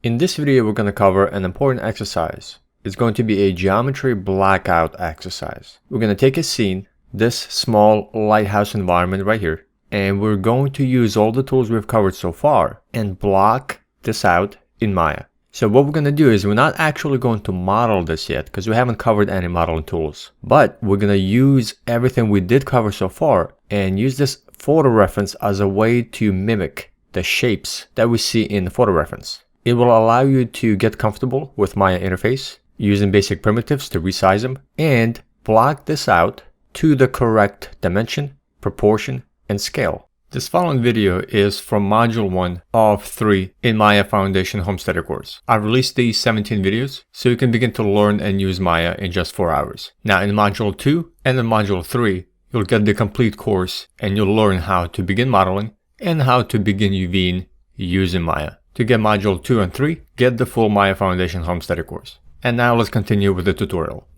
In this video, we're going to cover an important exercise. It's going to be a geometry blackout exercise. We're going to take a scene, this small lighthouse environment right here, and we're going to use all the tools we've covered so far and block this out in Maya. So what we're going to do is we're not actually going to model this yet because we haven't covered any modeling tools, but we're going to use everything we did cover so far and use this photo reference as a way to mimic the shapes that we see in the photo reference. It will allow you to get comfortable with Maya interface, using basic primitives to resize them, and block this out to the correct dimension, proportion, and scale. This following video is from Module 1 of 3 in Maya Foundation Homesteader course. I've released these 17 videos so you can begin to learn and use Maya in just 4 hours. Now in Module 2 and in Module 3, you'll get the complete course and you'll learn how to begin modeling and how to begin UVing using Maya. To get Module 2 and 3, get the full Maya Foundation Homesteader course. And now let's continue with the tutorial.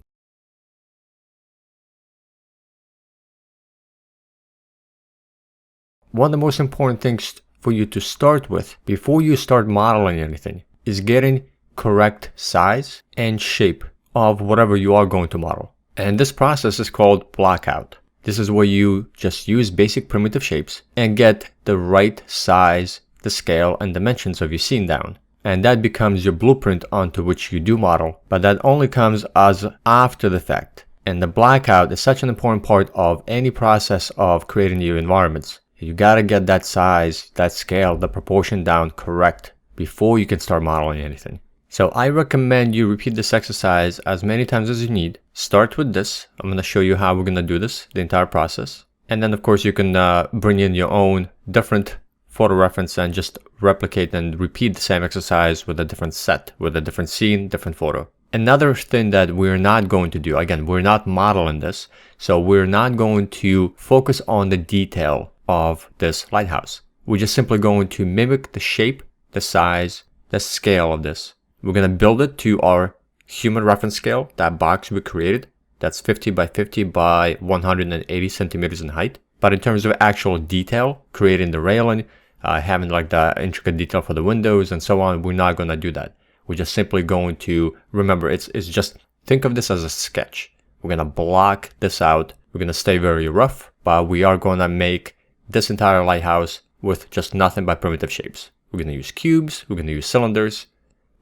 One of the most important things for you to start with before you start modeling anything is getting correct size and shape of whatever you are going to model. And this process is called blockout. This is where you just use basic primitive shapes and get the right size, the scale and dimensions of your scene down. And that becomes your blueprint onto which you do model, but that only comes as after the fact. And the blackout is such an important part of any process of creating new environments. You gotta get that size, that scale, the proportion down correct before you can start modeling anything. So I recommend you repeat this exercise as many times as you need. Start with this. I'm gonna show you how we're gonna do this, the entire process. And then of course you can bring in your own different photo reference and just replicate and repeat the same exercise with a different set, with a different scene, different photo. Another thing that we're not going to do, again, we're not modeling this, so we're not going to focus on the detail of this lighthouse. We're just simply going to mimic the shape, the size, the scale of this. We're going to build it to our human reference scale, that box we created. That's 50 by 50 by 180 centimeters in height. But in terms of actual detail, creating the railing, having like the intricate detail for the windows and so on, we're not going to do that. We're just simply going to, remember, it's just, think of this as a sketch. We're going to block this out. We're going to stay very rough, but we are going to make this entire lighthouse with just nothing but primitive shapes. We're going to use cubes, we're going to use cylinders,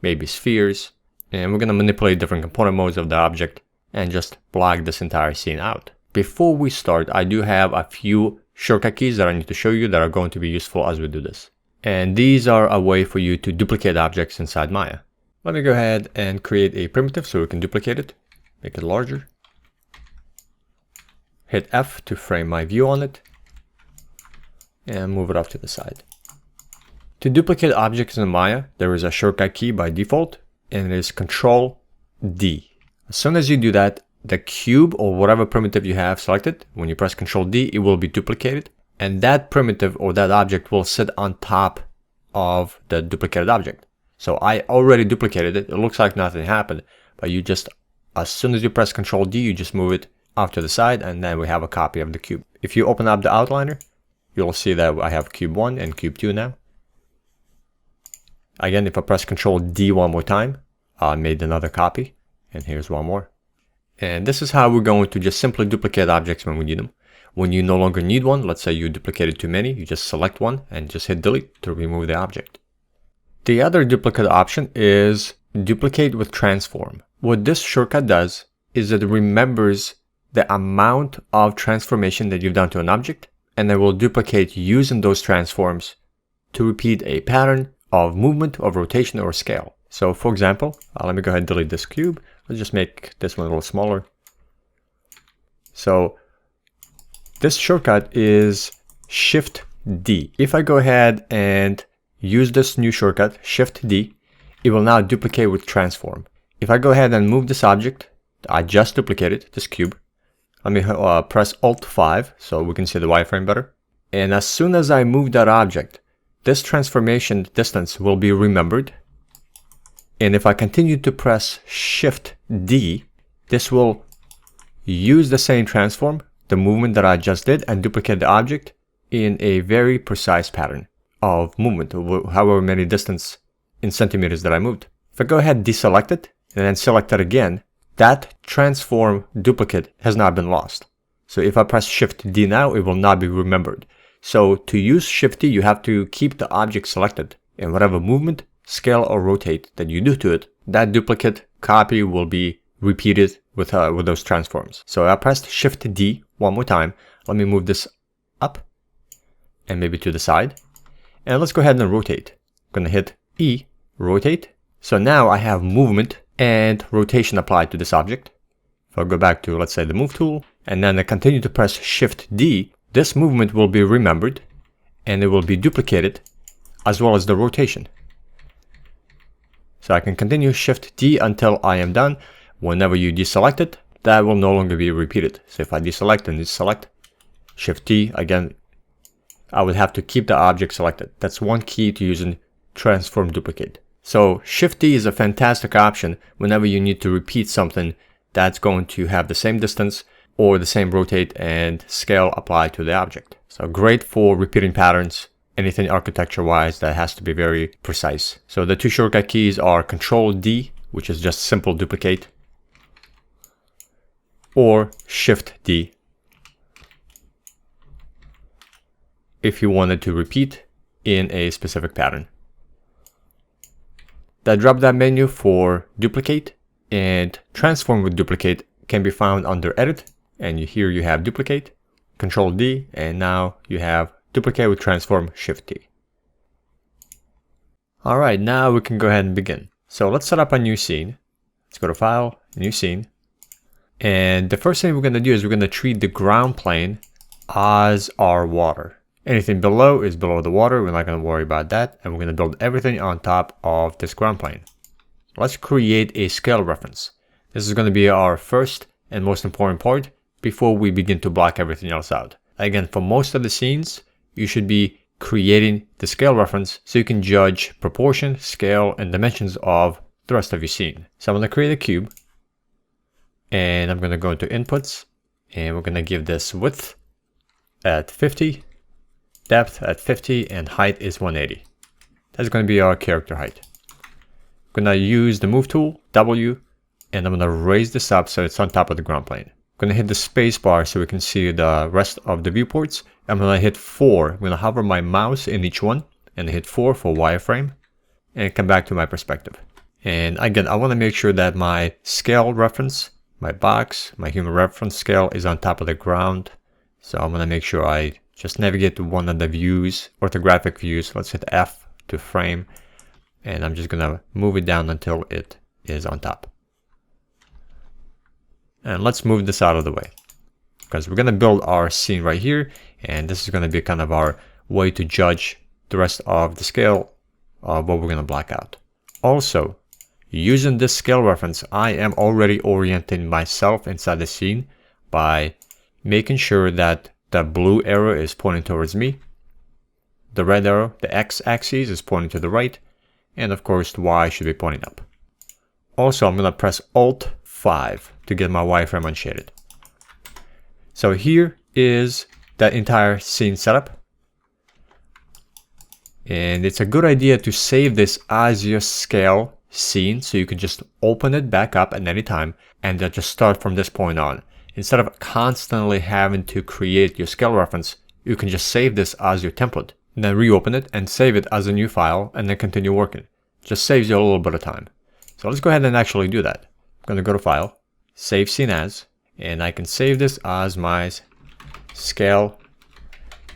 maybe spheres, and we're going to manipulate different component modes of the object and just block this entire scene out. Before we start, I do have a few shortcut keys that I need to show you that are going to be useful as we do this. And these are a way for you to duplicate objects inside Maya. Let me go ahead and create a primitive so we can duplicate it, make it larger. Hit F to frame my view on it and move it off to the side. To duplicate objects in Maya, there is a shortcut key by default and it is Control D. As soon as you do that, the cube or whatever primitive you have selected, when you press Ctrl D, it will be duplicated. And that primitive or that object will sit on top of the duplicated object. So I already duplicated it. It looks like nothing happened, but you just, as soon as you press Ctrl D, you just move it off to the side and then we have a copy of the cube. If you open up the outliner, you'll see that I have cube 1 and cube 2 now. Again, if I press Ctrl D one more time, I made another copy and here's one more. And this is how we're going to just simply duplicate objects when we need them. When you no longer need one, let's say you duplicated too many, you just select one and just hit delete to remove the object. The other duplicate option is duplicate with transform. What this shortcut does is it remembers the amount of transformation that you've done to an object, and it will duplicate using those transforms to repeat a pattern of movement, of rotation, or scale. So for example, let me go ahead and delete this cube. Let's just make this one a little smaller. So this shortcut is Shift D. If I go ahead and use this new shortcut, Shift D, it will now duplicate with transform. If I go ahead and move this object, I just duplicated this cube. Let me press Alt 5 so we can see the wireframe better. And as soon as I move that object, this transformation distance will be remembered. And if I continue to press Shift D, this will use the same transform, the movement that I just did, and duplicate the object in a very precise pattern of movement, however many distance in centimeters that I moved. If I go ahead and deselect it and then select it again, that transform duplicate has not been lost. So if I press Shift D now, it will not be remembered. So to use Shift D, you have to keep the object selected, and whatever movement, scale, or rotate that you do to it, that duplicate copy will be repeated with those transforms. So I pressed Shift D one more time. Let me move this up and maybe to the side. And let's go ahead and rotate. I'm gonna hit E, rotate. So now I have movement and rotation applied to this object. If I go back to, let's say, the move tool, and then I continue to press Shift D, this movement will be remembered and it will be duplicated as well as the rotation. So I can continue Shift D until I am done. Whenever you deselect it, that will no longer be repeated. So if I deselect and deselect, Shift D, again, I would have to keep the object selected. That's one key to using transform duplicate. So Shift D is a fantastic option whenever you need to repeat something that's going to have the same distance or the same rotate and scale applied to the object. So great for repeating patterns, anything architecture wise that has to be very precise. So the two shortcut keys are Control D, which is just simple duplicate, or Shift D if you wanted to repeat in a specific pattern. The drop down menu for duplicate and transform with duplicate can be found under Edit, and here you have duplicate, Control D, and now you have duplicate with transform, Shift D. Alright, now we can go ahead and begin. So let's set up a new scene. Let's go to File, New Scene. And the first thing we're going to do is we're going to treat the ground plane as our water. Anything below is below the water. We're not going to worry about that. And we're going to build everything on top of this ground plane. Let's create a scale reference. This is going to be our first and most important part before we begin to block everything else out. Again, for most of the scenes, you should be creating the scale reference so you can judge proportion, scale, and dimensions of the rest of your scene. So I'm going to create a cube, and I'm going to go into inputs, and we're going to give this width at 50, depth at 50, and height is 180. That's going to be our character height. I'm going to use the move tool, W, and I'm going to raise this up so it's on top of the ground plane. I'm going to hit the space bar so we can see the rest of the viewports. I'm going to hit 4. I'm going to hover my mouse in each one and hit 4 for wireframe and come back to my perspective. And again, I want to make sure that my scale reference, my box, my human reference scale is on top of the ground. So I'm going to make sure I just navigate to one of the views, orthographic views. Let's hit F to frame. And I'm just going to move it down until it is on top. And let's move this out of the way because we're going to build our scene right here. And this is going to be kind of our way to judge the rest of the scale of what we're going to block out. Also, using this scale reference, I am already orienting myself inside the scene by making sure that the blue arrow is pointing towards me. The red arrow, the x-axis, is pointing to the right. And of course, the y should be pointing up. Also, I'm going to press Alt-5 to get my wireframe unshaded. So here is that entire scene setup. And it's a good idea to save this as your scale scene so you can just open it back up at any time and just start from this point on. Instead of constantly having to create your scale reference, you can just save this as your template and then reopen it and save it as a new file and then continue working. Just saves you a little bit of time. So let's go ahead and actually do that. I'm going to go to File, Save Scene As, and I can save this as my scale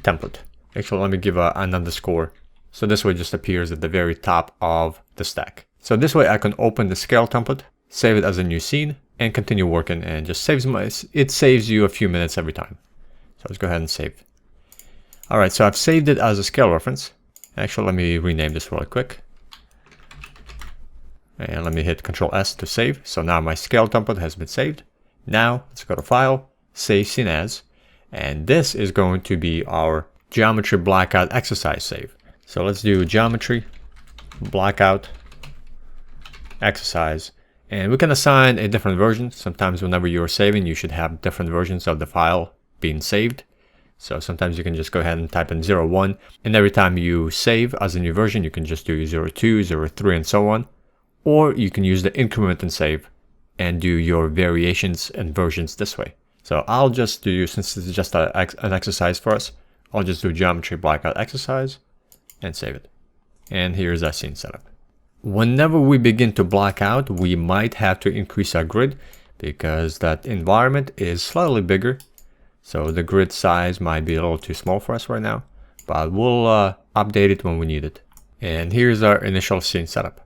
template. Actually, let me give an underscore. So this way it just appears at the very top of the stack. So this way I can open the scale template, save it as a new scene, and continue working, and just saves you a few minutes every time. So let's go ahead and save. Alright, so I've saved it as a scale reference. Actually, let me rename this really quick. And let me hit Control S to save. So now my scale template has been saved. Now let's go to File, Save Scene As, and this is going to be our geometry blockout exercise save. So let's do geometry blockout exercise, and we can assign a different version. Sometimes whenever you're saving, you should have different versions of the file being saved. So sometimes you can just go ahead and type in 01, and every time you save as a new version, you can just do 02, 03, and so on. Or you can use the increment and save and do your variations and versions this way. So I'll just do, since this is just an exercise for us, I'll just do geometry blockout exercise and save it. And here's our scene setup. Whenever we begin to block out, we might have to increase our grid because that environment is slightly bigger. So the grid size might be a little too small for us right now, but we'll update it when we need it. And here's our initial scene setup.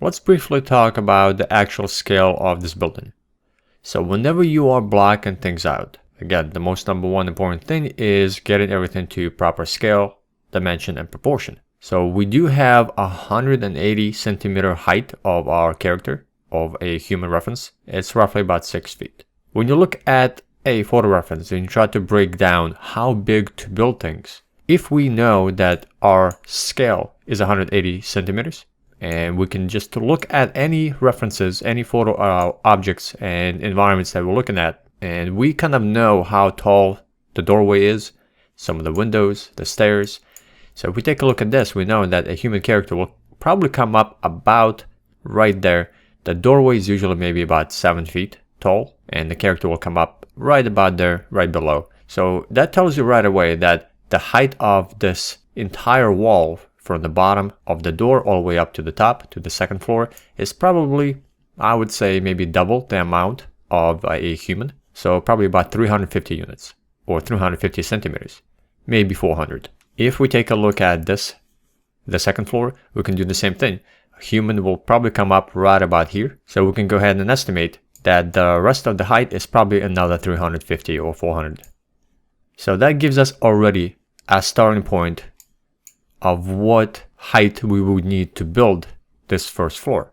Let's briefly talk about the actual scale of this building. So whenever you are blocking things out, again, the most number one important thing is getting everything to proper scale, dimension, and proportion. So we do have 180 centimeter height of our character, of a human reference. It's roughly about 6 feet. When you look at a photo reference and you try to break down how big to build things, if we know that our scale is 180 centimeters, and we can just look at any references, any photo objects and environments that we're looking at, and we kind of know how tall the doorway is, some of the windows, the stairs. So if we take a look at this, we know that a human character will probably come up about right there. The doorway is usually maybe about 7 feet tall, and the character will come up right about there, right below. So that tells you right away that the height of this entire wall from the bottom of the door all the way up to the top, to the second floor, is probably, I would say, maybe double the amount of a human. So probably about 350 units or 350 centimeters, maybe 400. If we take a look at this, the second floor, we can do the same thing. A human will probably come up right about here. So we can go ahead and estimate that the rest of the height is probably another 350 or 400. So that gives us already a starting point of what height we would need to build this first floor.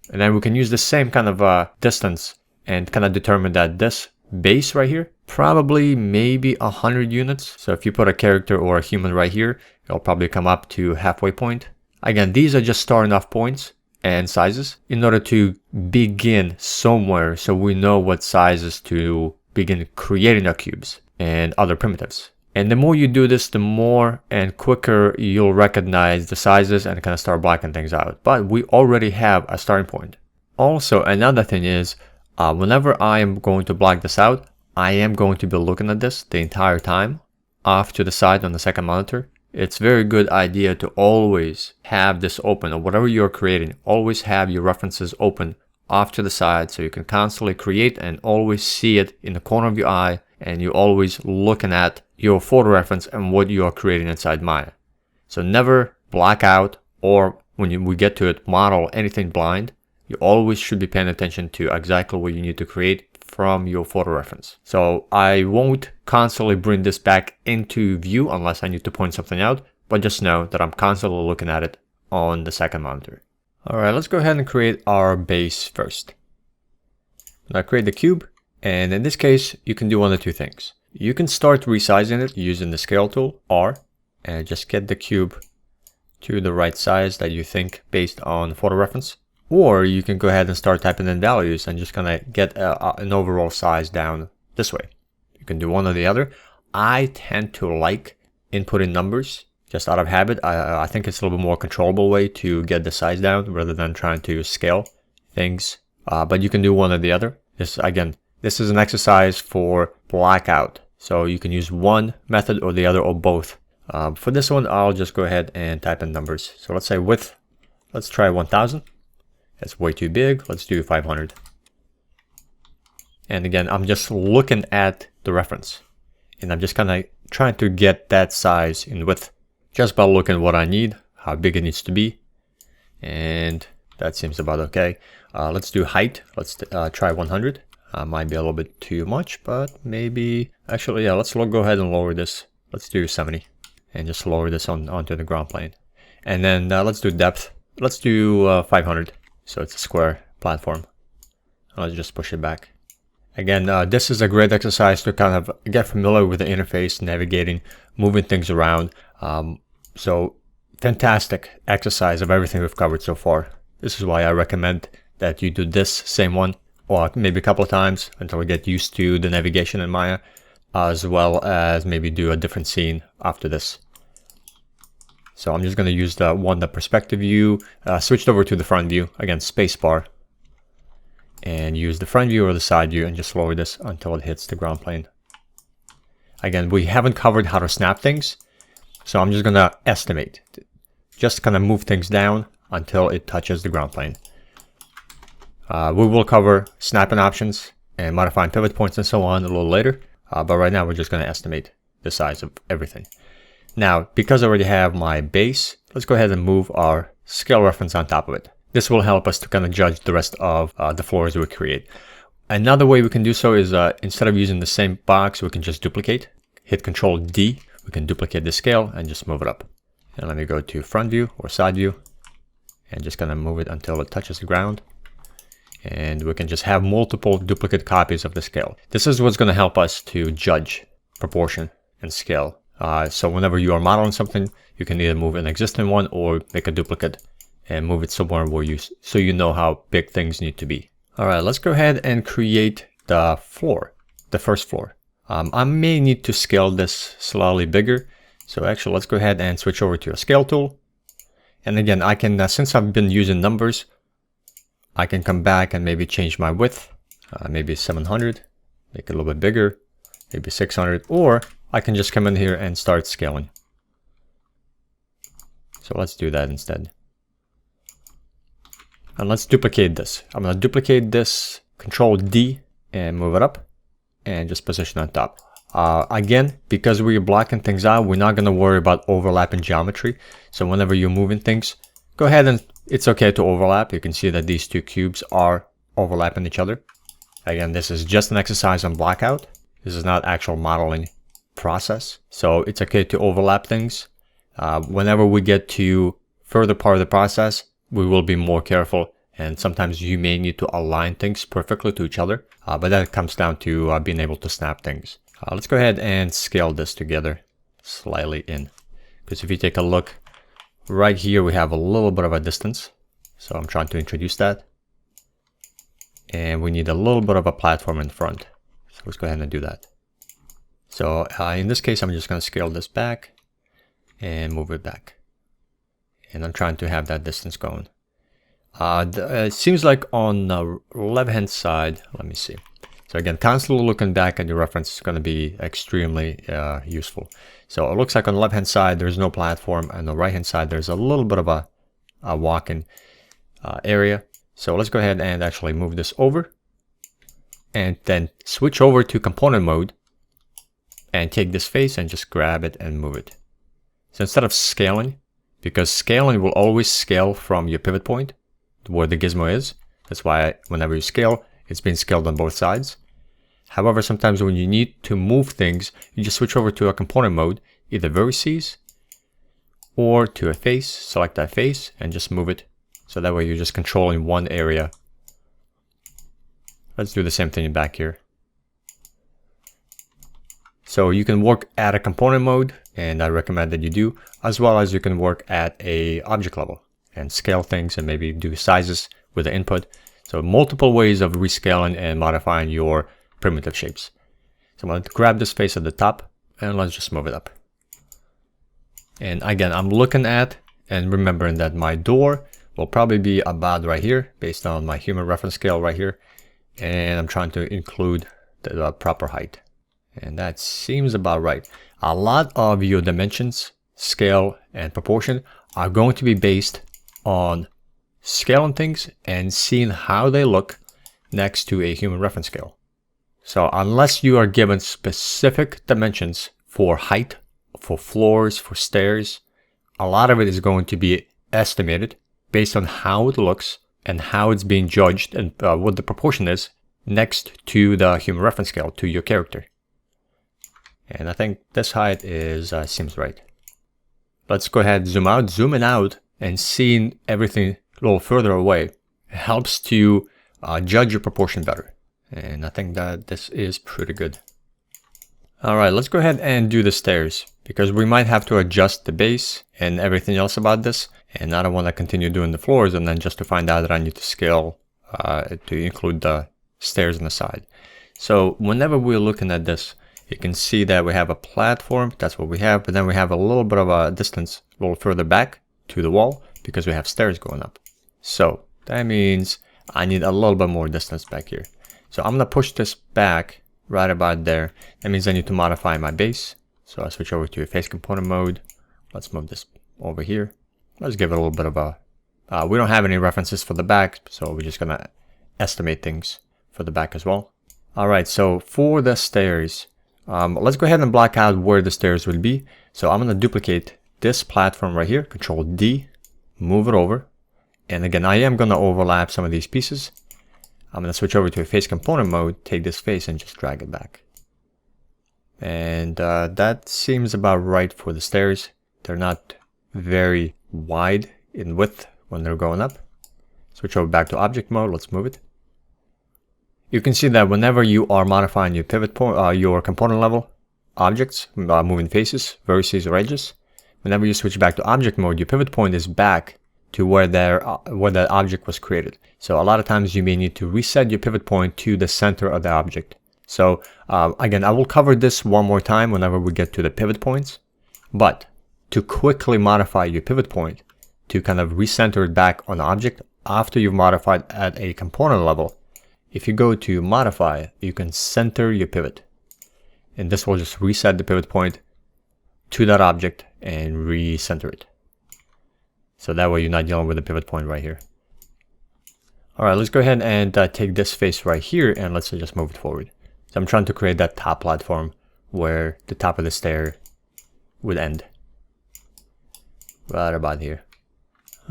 And then we can use the same kind of distance and kind of determine that this base right here, probably maybe 100 units. So if you put a character or a human right here, it'll probably come up to halfway point. Again, these are just starting off points and sizes in order to begin somewhere so we know what sizes to begin creating our cubes and other primitives. And the more you do this, the more and quicker you'll recognize the sizes and kind of start blocking things out. But we already have a starting point. Also, another thing is, whenever I am going to block this out, I am going to be looking at this the entire time off to the side on the second monitor. It's a very good idea to always have this open, or whatever you're creating, always have your references open off to the side so you can constantly create and always see it in the corner of your eye, and you're always looking at your photo reference and what you are creating inside Maya. So never block out, or when we get to it, model anything blind. You always should be paying attention to exactly what you need to create from your photo reference. So I won't constantly bring this back into view unless I need to point something out, but just know that I'm constantly looking at it on the second monitor. Alright, let's go ahead and create our base first. Now create the cube, and in this case, you can do one of two things. You can start resizing it using the scale tool, R, and just get the cube to the right size that you think based on photo reference. Or you can go ahead and start typing in values and just kind of get an overall size down this way. You can do one or the other. I tend to like inputting numbers just out of habit. I think it's a little bit more controllable way to get the size down rather than trying to scale things. But you can do one or the other. This is an exercise for blackout. So you can use one method or the other or both. For this one, I'll just go ahead and type in numbers. So let's say width, let's try 1000. That's way too big. Let's do 500. And again, I'm just looking at the reference and I'm just kind of trying to get that size in width just by looking at what I need, how big it needs to be. And that seems about okay. Let's do height. Let's try 100. Might be a little bit too much, but maybe actually, yeah, let's go ahead and lower this. Let's do 70 and just lower this onto the ground plane. And then let's do depth. Let's do 500. So it's a square platform. Let's just push it back. Again, this is a great exercise to kind of get familiar with the interface, navigating, moving things around. So fantastic exercise of everything we've covered so far. This is why I recommend that you do this same one, or maybe a couple of times until we get used to the navigation in Maya. as well as maybe do a different scene after this. So I'm just going to use the perspective view, switched over to the front view, again spacebar, and use the front view or the side view and just lower this until it hits the ground plane. Again, we haven't covered how to snap things, so I'm just going to estimate. Just kind of move things down until it touches the ground plane. We will cover snapping options and modifying pivot points and so on a little later, but right now we're just going to estimate the size of everything. Now, because I already have my base, let's go ahead and move our scale reference on top of it. This will help us to kind of judge the rest of the floors we create. Another way we can do so is instead of using the same box, we can just duplicate. Hit Control D, we can duplicate the scale and just move it up. And let me go to front view or side view and just kind of move it until it touches the ground. And we can just have multiple duplicate copies of the scale. This is what's going to help us to judge proportion and scale. So whenever you are modeling something, you can either move an existing one or make a duplicate and move it somewhere where so you know how big things need to be. All right, let's go ahead and create the floor, the first floor. I may need to scale this slightly bigger. So actually, let's go ahead and switch over to a scale tool. And again, I can, since I've been using numbers, I can come back and maybe change my width, maybe 700, make it a little bit bigger, maybe 600, or I can just come in here and start scaling. So let's do that instead. And let's duplicate this. I'm going to duplicate this, Control D, and move it up, and just position on top. Again, because we're blocking things out, we're not going to worry about overlapping geometry. So whenever you're moving things, go ahead and it's okay to overlap. You can see that these two cubes are overlapping each other. Again, this is just an exercise on Blockout. This is not actual modeling process. So it's okay to overlap things. Whenever we get to further part of the process, we will be more careful. And sometimes you may need to align things perfectly to each other. But that comes down to being able to snap things. Let's go ahead and scale this together slightly in. Because if you take a look, right here we have a little bit of a distance. So I'm trying to introduce that. And we need a little bit of a platform in front. So let's go ahead and do that. So in this case, I'm just going to scale this back and move it back. And I'm trying to have that distance going. It seems like on the left-hand side, let me see. So again, constantly looking back at your reference is going to be extremely useful. So it looks like on the left-hand side, there's no platform. And on the right-hand side, there's a little bit of a walk-in area. So let's go ahead and actually move this over. And then switch over to component mode. And take this face and just grab it and move it. So instead of scaling, because scaling will always scale from your pivot point, where the gizmo is. That's why whenever you scale, it's being scaled on both sides. However, sometimes when you need to move things, you just switch over to a component mode, either vertices or to a face, select that face and just move it. So that way you're just controlling one area. Let's do the same thing back here. So you can work at a component mode, and I recommend that you do, as well as you can work at a object level and scale things and maybe do sizes with the input. So multiple ways of rescaling and modifying your primitive shapes. So I'm going to grab this face at the top and let's just move it up. And again, I'm looking at and remembering that my door will probably be about right here based on my human reference scale right here. And I'm trying to include the proper height. And that seems about right. A lot of your dimensions, scale, and proportion are going to be based on scaling things and seeing how they look next to a human reference scale. So unless you are given specific dimensions for height, for floors, for stairs, a lot of it is going to be estimated based on how it looks and how it's being judged and what the proportion is next to the human reference scale, to your character. And I think this height is seems right. Let's go ahead, zoom out, zooming out and seeing everything a little further away. It helps to judge your proportion better. And I think that this is pretty good. All right, let's go ahead and do the stairs because we might have to adjust the base and everything else about this. And I don't want to continue doing the floors and then just to find out that I need to scale to include the stairs on the side. So whenever we're looking at this, You can see that we have a platform, that's what we have, but then we have a little bit of a distance a little further back to the wall because we have stairs going up. So that means I need a little bit more distance back here. So I'm gonna push this back right about there. That means I need to modify my base. So I switch over to face component mode. Let's move this over here. Let's give it a little bit of a, we don't have any references for the back, so we're just gonna estimate things for the back as well. All right, so for the stairs, let's go ahead and block out where the stairs would be. So I'm gonna duplicate this platform right here, Control D, move it over. And again, I am gonna overlap some of these pieces. I'm gonna switch over to a face component mode, take this face and just drag it back. And that seems about right for the stairs. They're not very wide in width when they're going up. Switch over back to object mode, let's move it. You can see that whenever you are modifying your pivot point, your component level objects, moving faces, vertices, or edges, whenever you switch back to object mode, your pivot point is back to where that object was created. So a lot of times you may need to reset your pivot point to the center of the object. So again, I will cover this one more time whenever we get to the pivot points. But to quickly modify your pivot point, to kind of recenter it back on the object after you've modified at a component level, if you go to modify, you can center your pivot. And this will just reset the pivot point to that object and recenter it. So that way you're not dealing with the pivot point right here. All right, let's go ahead and take this face right here and let's just move it forward. So I'm trying to create that top platform where the top of the stair would end. Right about here.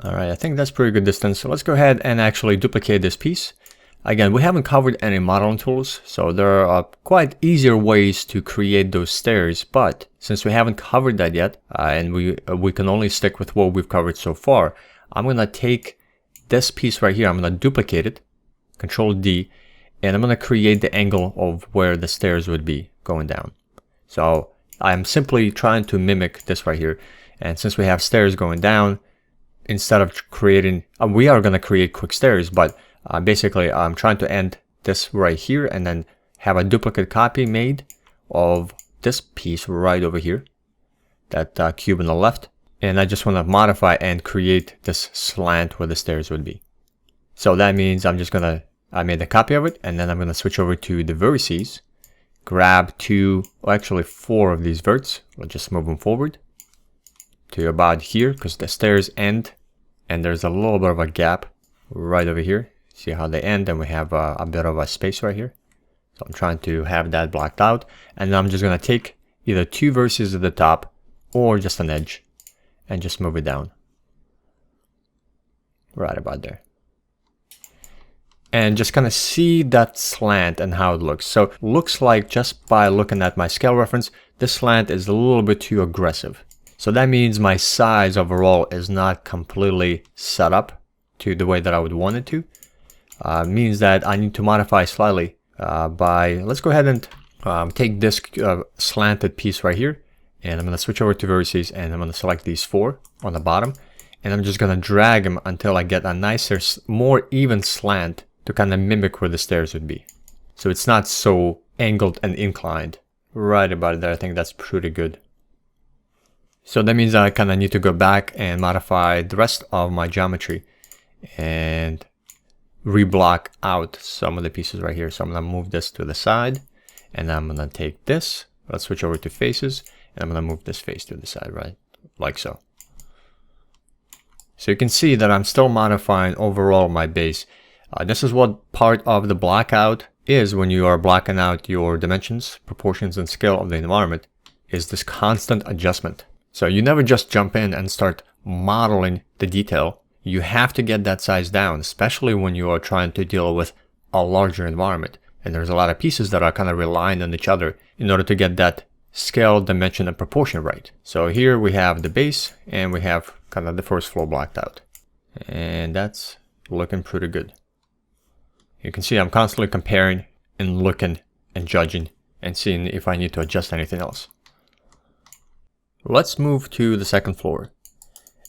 All right, I think that's pretty good distance. So let's go ahead and actually duplicate this piece. Again, we haven't covered any modeling tools, so there are quite easier ways to create those stairs, but since we haven't covered that yet, and we can only stick with what we've covered so far, I'm gonna take this piece right here, I'm gonna duplicate it, Control D, and I'm gonna create the angle of where the stairs would be going down. So I'm simply trying to mimic this right here, and since we have stairs going down, instead of creating, we are gonna create quick stairs, but basically, I'm trying to end this right here and then have a duplicate copy made of this piece right over here, that cube on the left. And I just want to modify and create this slant where the stairs would be. So that means I made a copy of it, and then I'm going to switch over to the vertices, grab actually 4 of these verts. We'll just move them forward to about here because the stairs end and there's a little bit of a gap right over here. See how they end, and we have a bit of a space right here. So I'm trying to have that blocked out, and then I'm just going to take either 2 vertices at the top or just an edge and just move it down right about there, and just kind of see that slant and how it looks. So looks like, just by looking at my scale reference, this slant is a little bit too aggressive. So that means my size overall is not completely set up to the way that I would want it to. Means that I need to modify slightly let's go ahead and take this slanted piece right here, and I'm going to switch over to vertices, and I'm going to select these 4 on the bottom, and I'm just going to drag them until I get a nicer, more even slant to kind of mimic where the stairs would be. So it's not so angled and inclined. Right about there, I think that's pretty good. So that means I kind of need to go back and modify the rest of my geometry and reblock out some of the pieces right here. So I'm going to move this to the side, and I'm going to take this, let's switch over to faces, and I'm going to move this face to the side, right? Like so. So you can see that I'm still modifying overall my base. This is what part of the blockout is when you are blocking out your dimensions, proportions, and scale of the environment, is this constant adjustment. So you never just jump in and start modeling the detail. You have to get that size down, especially when you are trying to deal with a larger environment. And there's a lot of pieces that are kind of relying on each other in order to get that scale, dimension, and proportion right. So here we have the base, and we have kind of the first floor blocked out. And that's looking pretty good. You can see I'm constantly comparing and looking and judging and seeing if I need to adjust anything else. Let's move to the second floor.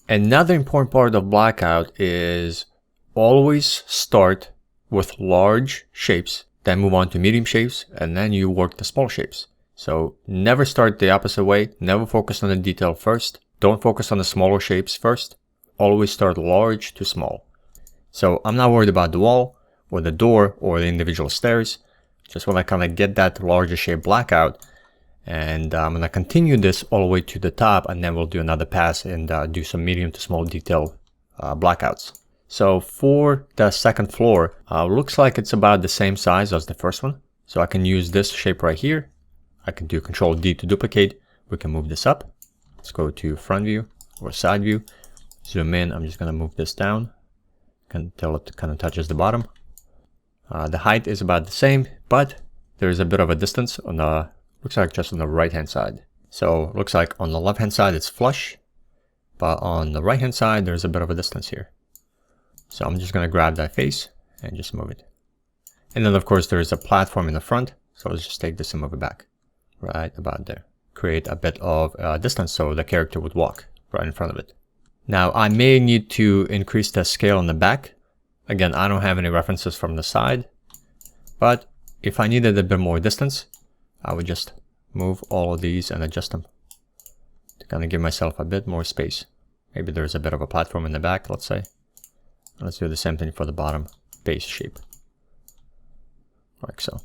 Another important part of blockout is always start with large shapes, then move on to medium shapes, and then you work the small shapes. So never start the opposite way. Never focus on the detail first. Don't focus on the smaller shapes first. Always start large to small. So I'm not worried about the wall or the door or the individual stairs. Just want to kind of get that larger shape blackout. And I'm going to continue this all the way to the top, and then we'll do another pass and do some medium to small detail blackouts. So for the second floor, looks like it's about the same size as the first one. So I can use this shape right here. I can do Control D to duplicate. We can move this up. Let's go to front view or side view. Zoom in. I'm just going to move this down until it kind of touches the bottom. The height is about the same, but there's a bit of a distance on the, looks like just on the right hand side. So looks like on the left hand side it's flush, but on the right hand side there's a bit of a distance here. So I'm just going to grab that face and just move it. And then of course there's a platform in the front, so let's just take this and move it back right about there. Create a bit of distance so the character would walk right in front of it. Now I may need to increase the scale on the back. Again, I don't have any references from the side, but if I needed a bit more distance, I would just move all of these and adjust them to kind of give myself a bit more space. Maybe there's a bit of a platform in the back, let's say. Let's do the same thing for the bottom base shape, like so.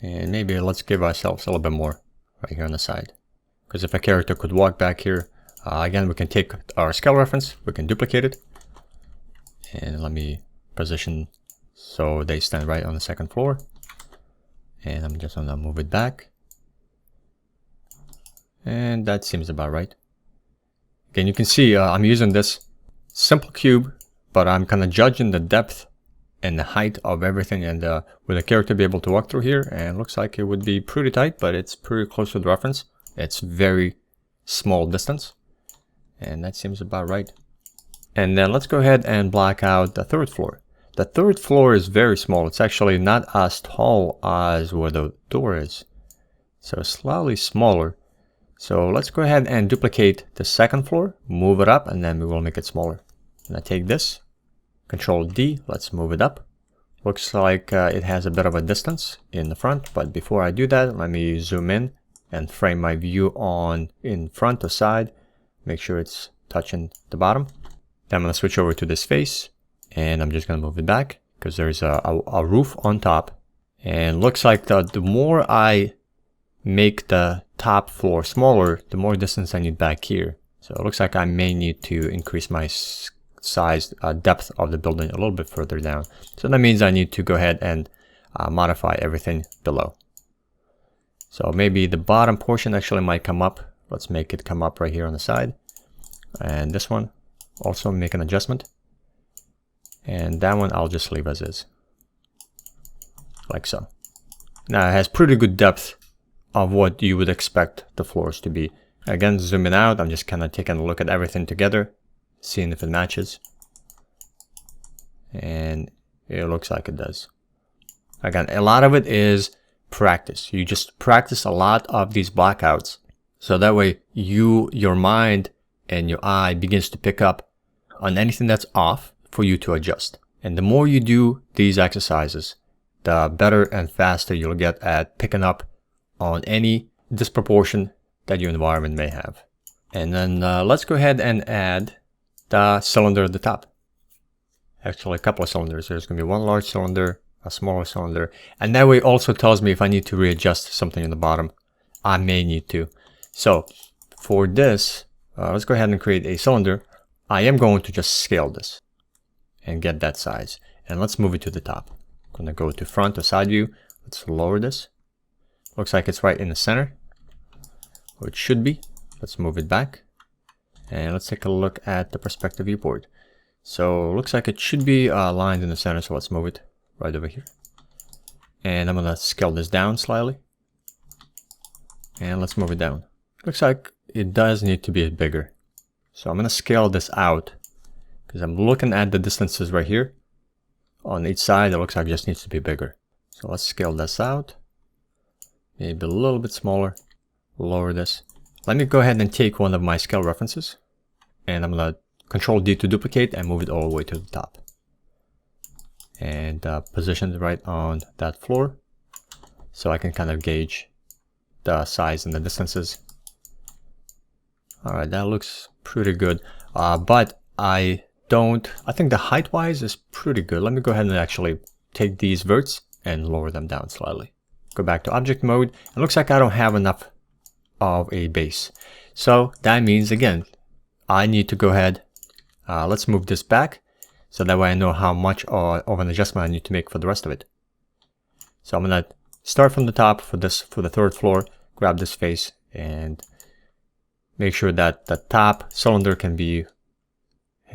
And maybe let's give ourselves a little bit more right here on the side, because if a character could walk back here, again, we can take our scale reference, we can duplicate it, and let me position so they stand right on the second floor. And I'm just gonna move it back. And that seems about right. Again, you can see I'm using this simple cube, but I'm kind of judging the depth and the height of everything, and will the character be able to walk through here? And it looks like it would be pretty tight, but it's pretty close to the reference. It's very small distance, and that seems about right. And then let's go ahead and block out the third floor. The third floor is very small. It's actually not as tall as where the door is, so slightly smaller. So let's go ahead and duplicate the second floor, move it up, and then we will make it smaller. And I take this, Control D, let's move it up. Looks like it has a bit of a distance in the front, but before I do that, let me zoom in and frame my view on in front or side. Make sure it's touching the bottom. Then I'm going to switch over to this face, and I'm just going to move it back because there's a roof on top. And looks like the more I make the top floor smaller, the more distance I need back here. So it looks like I may need to increase my size, depth of the building a little bit further down. So that means I need to go ahead and modify everything below. So maybe the bottom portion actually might come up. Let's make it come up right here on the side. And this one, also make an adjustment. And that one I'll just leave as is, like so. Now it has pretty good depth of what you would expect the floors to be. Again, zooming out, I'm just kind of taking a look at everything together, seeing if it matches. And it looks like it does. Again, a lot of it is practice. You just practice a lot of these blackouts, so that way your mind and your eye begins to pick up on anything that's off for you to adjust. And the more you do these exercises, the better and faster you'll get at picking up on any disproportion that your environment may have. And then let's go ahead and add the cylinder at the top. Actually, a couple of cylinders. There's going to be one large cylinder, a smaller cylinder, and that way also tells me if I need to readjust something in the bottom. I may need to. So for this, let's go ahead and create a cylinder. I am going to just scale this and get that size, and let's move it to the top. I'm going to go to front or side view. Let's lower this. Looks like it's right in the center, or it should be. Let's move it back, and let's take a look at the perspective viewport. So it looks like it should be aligned in the center, so let's move it right over here. And I'm going to scale this down slightly, and let's move it down. Looks like it does need to be bigger. So I'm going to scale this out because I'm looking at the distances right here. On each side, it looks like it just needs to be bigger. So let's scale this out. Maybe a little bit smaller. Lower this. Let me go ahead and take one of my scale references. And I'm going to Control D to duplicate and move it all the way to the top. And position it right on that floor, so I can kind of gauge the size and the distances. All right, that looks pretty good. But I think the height wise is pretty good. Let me go ahead and actually take these verts and lower them down slightly. Go back to object mode. It looks like I don't have enough of a base. So that means, again, I need to go ahead. Let's move this back so that way I know how much of an adjustment I need to make for the rest of it. So I'm gonna start from the top for the third floor, grab this face and make sure that the top cylinder can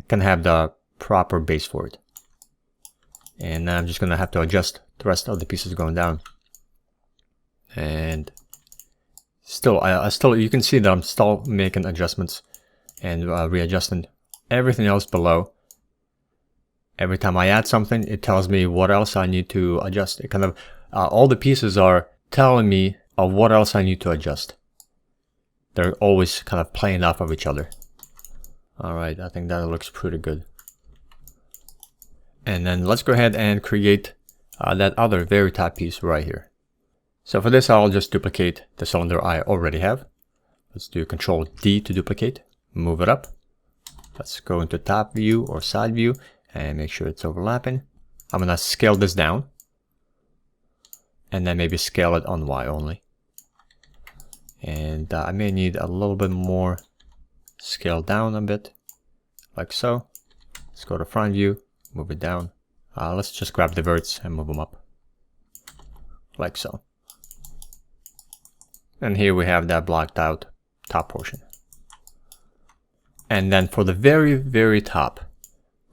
have the proper base for it. And now I'm just gonna have to adjust the rest of the pieces going down. And still, you can see that I'm still making adjustments and readjusting everything else below. Every time I add something, it tells me what else I need to adjust. It kind of all the pieces are telling me of what else I need to adjust. They're always kind of playing off of each other. All right, I think that looks pretty good. And then let's go ahead and create that other very top piece right here. So for this, I'll just duplicate the cylinder I already have. Let's do Control D to duplicate, move it up. Let's go into top view or side view and make sure it's overlapping. I'm gonna scale this down and then maybe scale it on Y only. And I may need a little bit more scale down a bit, like so. Let's go to front view, move it down. Let's just grab the verts and move them up, like so. And here we have that blocked out top portion. And then for the very, very top,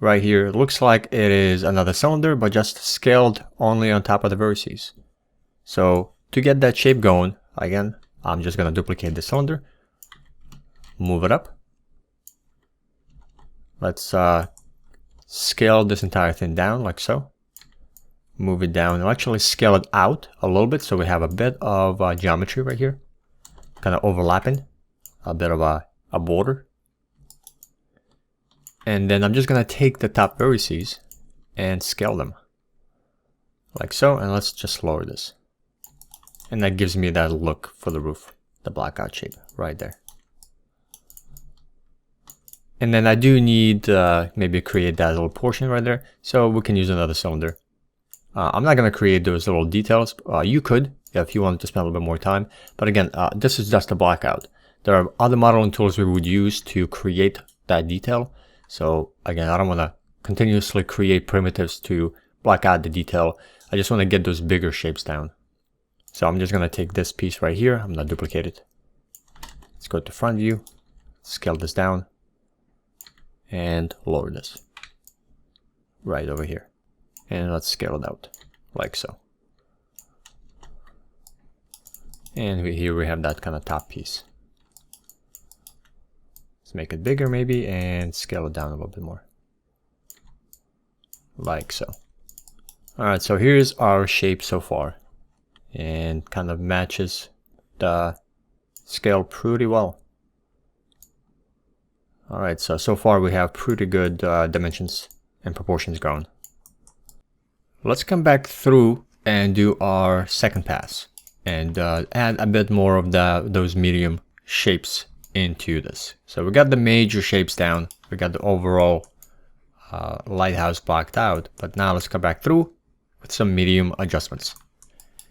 right here, it looks like it is another cylinder, but just scaled only on top of the vertices. So to get that shape going, again, I'm just gonna duplicate the cylinder, move it up. Let's scale this entire thing down like so. Move it down and actually scale it out a little bit so we have a bit of geometry right here, kind of overlapping, a bit of a border. And then I'm just gonna take the top vertices and scale them like so, and let's just lower this. And that gives me that look for the roof, the blackout shape right there. And then I do need maybe create that little portion right there, so we can use another cylinder. I'm not going to create those little details. You could if you wanted to spend a little bit more time. But again, this is just a blackout. There are other modeling tools we would use to create that detail. So again, I don't want to continuously create primitives to block out the detail. I just want to get those bigger shapes down. So I'm just going to take this piece right here. I'm going to duplicate it. Let's go to front view, scale this down, and lower this right over here. And let's scale it out like so. And here we have that kind of top piece. Let's make it bigger maybe and scale it down a little bit more. Like so. Alright, so here's our shape so far. And kind of matches the scale pretty well. Alright, so far we have pretty good dimensions and proportions going. Let's come back through and do our second pass and add a bit more of those medium shapes into this. So we got the major shapes down, we got the overall lighthouse blocked out, but now let's come back through with some medium adjustments.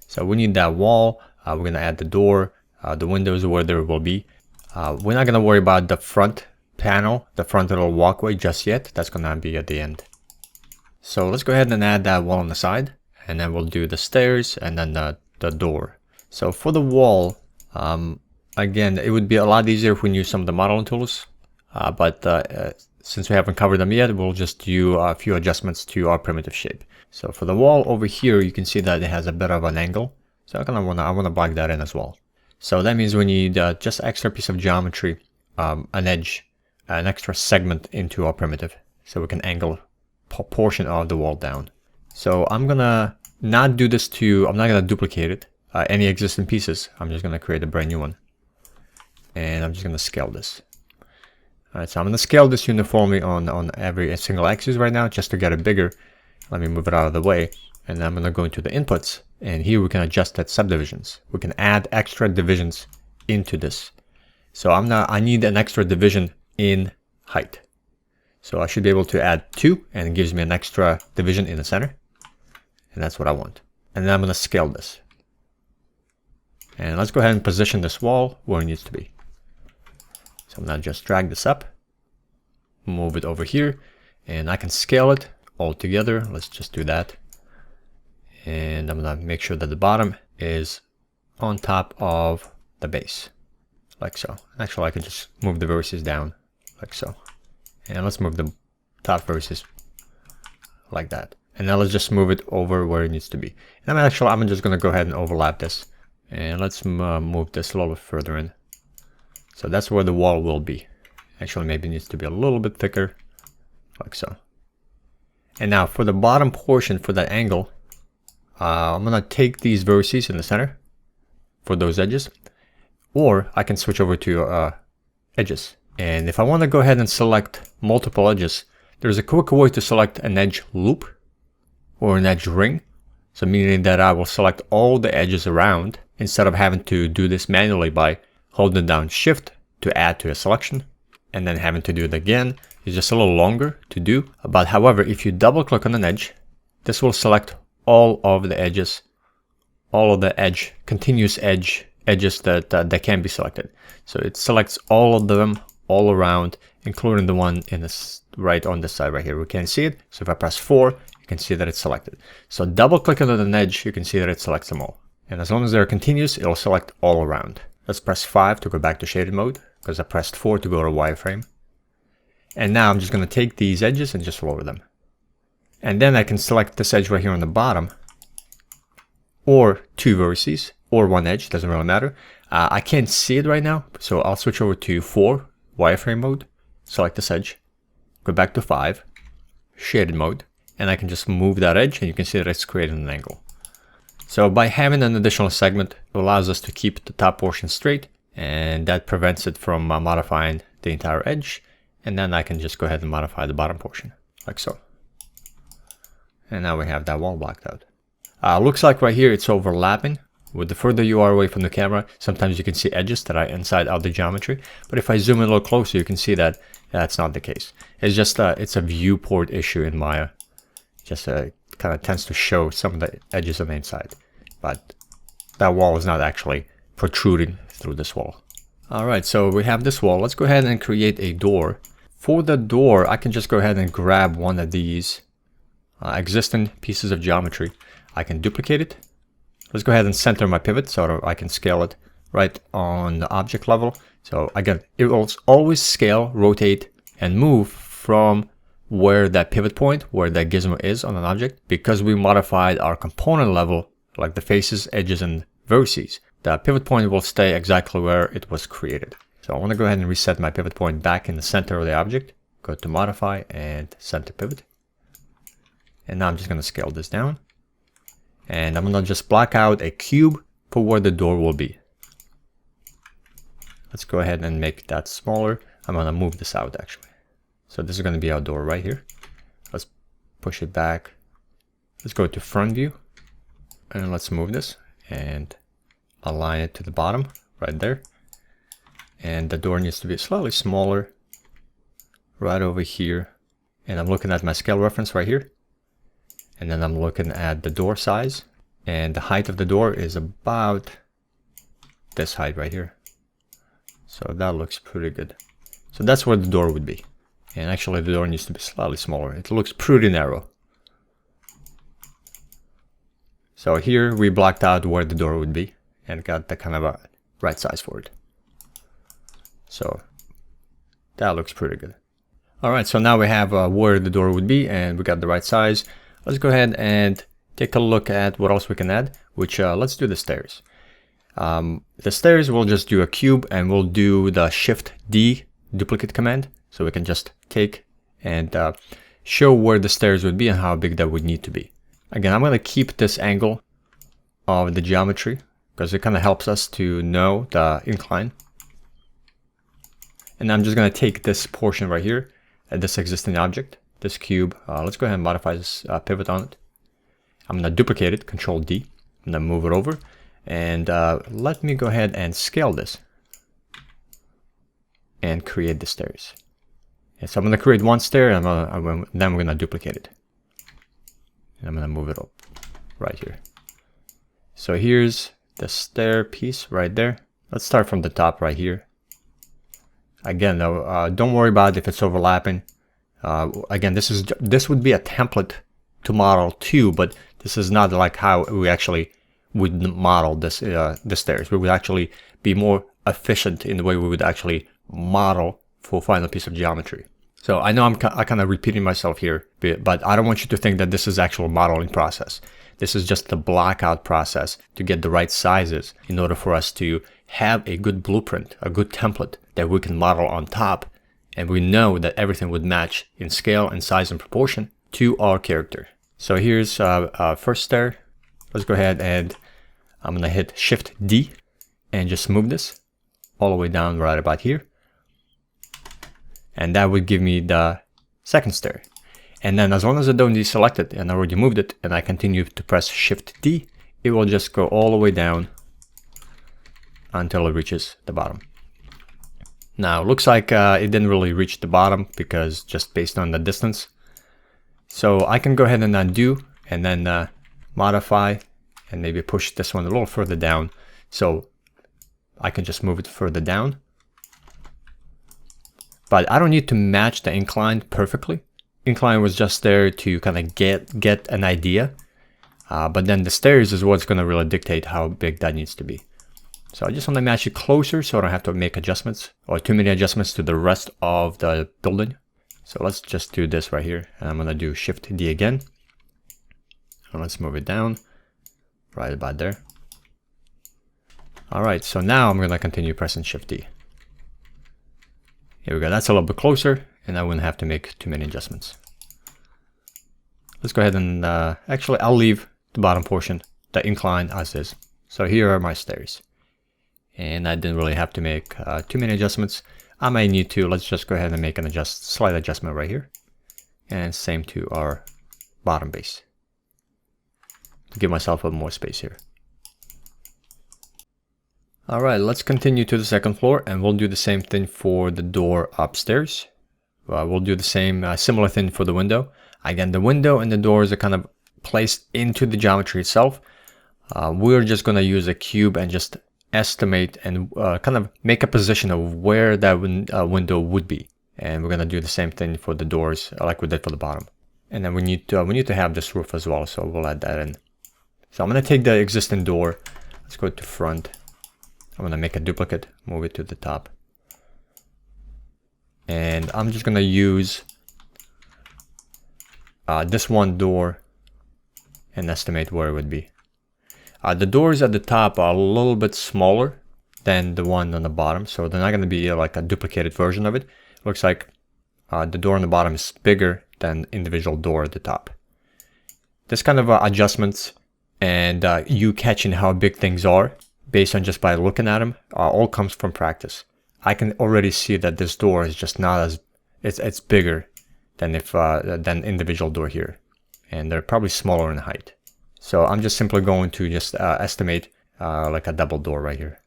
So we need that wall, we're going to add the door, the windows where there will be. We're not going to worry about the front panel, the front little walkway just yet. That's going to be at the end. So let's go ahead and add that wall on the side, and then we'll do the stairs and then the door. So for the wall, again, it would be a lot easier if we knew some of the modeling tools, but since we haven't covered them yet, we'll just do a few adjustments to our primitive shape. So for the wall over here, you can see that it has a bit of an angle. So I want to block that in as well. So that means we need just an extra piece of geometry, an edge, an extra segment into our primitive, so we can angle a portion of the wall down. So I'm gonna not do this I'm not gonna duplicate it, any existing pieces. I'm just gonna create a brand new one. And I'm just gonna scale this. Alright, so I'm gonna scale this uniformly on every single axis right now, just to get it bigger. Let me move it out of the way. And then I'm going to go into the inputs, and here we can adjust that subdivisions. We can add extra divisions into this. So I need an extra division in height. So I should be able to add 2, and it gives me an extra division in the center. And that's what I want. And then I'm going to scale this. And let's go ahead and position this wall where it needs to be. So I'm going to just drag this up, move it over here, and I can scale it all together. Let's just do that. And I'm going to make sure that the bottom is on top of the base, like so. Actually, I can just move the vertices down, like so. And let's move the top vertices like that. And now let's just move it over where it needs to be. And I'm just going to go ahead and overlap this. And let's move this a little bit further in. So that's where the wall will be. Actually, maybe it needs to be a little bit thicker, like so. And now for the bottom portion, for that angle, I'm going to take these vertices in the center for those edges. Or I can switch over to edges. And if I want to go ahead and select multiple edges, there's a quick way to select an edge loop or an edge ring. So meaning that I will select all the edges around instead of having to do this manually by holding down Shift to add to a selection and then having to do it again. It's just a little longer to do. But however, if you double click on an edge, this will select all of the edges, all of the continuous edges that can be selected. So it selects all of them all around, including the one in this right on this side right here. We can't see it. So if I press 4, you can see that it's selected. So double clicking on an edge, you can see that it selects them all. And as long as they're continuous, it'll select all around. Let's press 5 to go back to shaded mode, because I pressed 4 to go to wireframe. And now I'm just going to take these edges and just lower them. And then I can select this edge right here on the bottom, or 2 vertices, or 1 edge, doesn't really matter. I can't see it right now, so I'll switch over to 4, wireframe mode, select this edge, go back to 5, shaded mode, and I can just move that edge, and you can see that it's created an angle. So by having an additional segment, it allows us to keep the top portion straight, and that prevents it from modifying the entire edge. And then I can just go ahead and modify the bottom portion, like so. And now we have that wall blocked out. Looks like right here it's overlapping. With the further you are away from the camera, sometimes you can see edges that are inside of the geometry. But if I zoom in a little closer, you can see that that's not the case. It's just it's a viewport issue in Maya. Just kind of tends to show some of the edges on the inside. But that wall is not actually protruding through this wall. Alright, so we have this wall. Let's go ahead and create a door. For the door, I can just go ahead and grab one of these existing pieces of geometry. I can duplicate it. Let's go ahead and center my pivot so that I can scale it right on the object level. So again, it will always scale, rotate, and move from where that pivot point, where that gizmo is on an object. Because we modified our component level, like the faces, edges, and vertices, the pivot point will stay exactly where it was created. So I want to go ahead and reset my pivot point back in the center of the object. Go to modify and center pivot. And now I'm just going to scale this down. And I'm going to just block out a cube for where the door will be. Let's go ahead and make that smaller. I'm going to move this out actually. So this is going to be our door right here. Let's push it back. Let's go to front view. And let's move this and align it to the bottom right there. And the door needs to be slightly smaller right over here. And I'm looking at my scale reference right here. And then I'm looking at the door size. And the height of the door is about this height right here. So that looks pretty good. So that's where the door would be. And actually the door needs to be slightly smaller. It looks pretty narrow. So here we blocked out where the door would be and got the kind of a right size for it. So that looks pretty good. Alright, so now we have where the door would be and we got the right size. Let's go ahead and take a look at what else we can add, which let's do the stairs. The stairs we'll just do a cube and we'll do the Shift D duplicate command. So we can just take and show where the stairs would be and how big that would need to be. Again, I'm going to keep this angle of the geometry because it kind of helps us to know the incline. And I'm just going to take this portion right here, this existing object, this cube. Let's go ahead and modify this pivot on it. I'm going to duplicate it, Control D. I'm going to move it over. And let me go ahead and scale this. And create the stairs. And so I'm going to create one stair, and then we're going to duplicate it. And I'm going to move it up right here. So here's the stair piece right there. Let's start from the top right here. Again, though, don't worry about if it's overlapping. Again, this would be a template to model too, but this is not like how we actually would model this the stairs. We would actually be more efficient in the way we would actually model for final piece of geometry. So I know I'm kind of repeating myself here, but I don't want you to think that this is actual modeling process. This is just the blockout process to get the right sizes in order for us to have a good blueprint, a good template that we can model on top. And we know that everything would match in scale and size and proportion to our character. So here's first stair. Let's go ahead and I'm going to hit Shift D and just move this all the way down right about here. And that would give me the second stair. And then as long as I don't deselect it and I already moved it and I continue to press Shift D, it will just go all the way down until it reaches the bottom. Now it looks like it didn't really reach the bottom because just based on the distance. So I can go ahead and undo and then modify and maybe push this one a little further down. So I can just move it further down. But I don't need to match the incline perfectly. Incline was just there to kind of get an idea. But then the stairs is what's going to really dictate how big that needs to be. So I just want to match it closer so I don't have to make adjustments or too many adjustments to the rest of the building. So let's just do this right here. And I'm going to do Shift D again. And let's move it down right about there. All right, so now I'm going to continue pressing Shift D. Here we go. That's a little bit closer and I wouldn't have to make too many adjustments. Let's go ahead and actually I'll leave the bottom portion, the incline as is. So here are my stairs. And I didn't really have to make too many adjustments. I might need to. Let's just go ahead and make an slight adjustment right here. And same to our bottom base. To give myself a little more space here. Alright, let's continue to the second floor and we'll do the same thing for the door upstairs. We'll do the same similar thing for the window. Again, the window and the doors are kind of placed into the geometry itself. We're just going to use a cube and just estimate and kind of make a position of where that window would be. And we're going to do the same thing for the doors like we did for the bottom. And then we need to have this roof as well, so we'll add that in. So I'm going to take the existing door. Let's go to front. I'm going to make a duplicate, move it to the top. And I'm just going to use this one door and estimate where it would be. The doors at the top are a little bit smaller than the one on the bottom, so they're not going to be like a duplicated version of it. Looks like the door on the bottom is bigger than the individual door at the top. This kind of adjustments and you catching how big things are based on just by looking at them all comes from practice. I can already see that this door is just not as it's bigger than than individual door here, and they're probably smaller in height. So I'm just simply going to just estimate like a double door right here.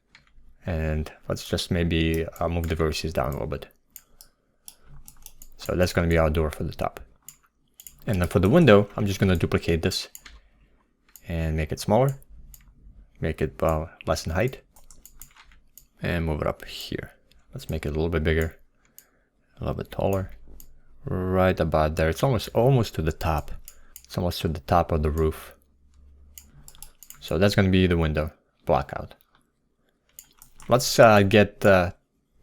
And let's just maybe move the vertices down a little bit. So that's going to be our door for the top. And then for the window, I'm just going to duplicate this and make it smaller. Make it less in height. And move it up here. Let's make it a little bit bigger. A little bit taller. Right about there. It's almost to the top. It's almost to the top of the roof. So that's going to be the window blockout. Let's get the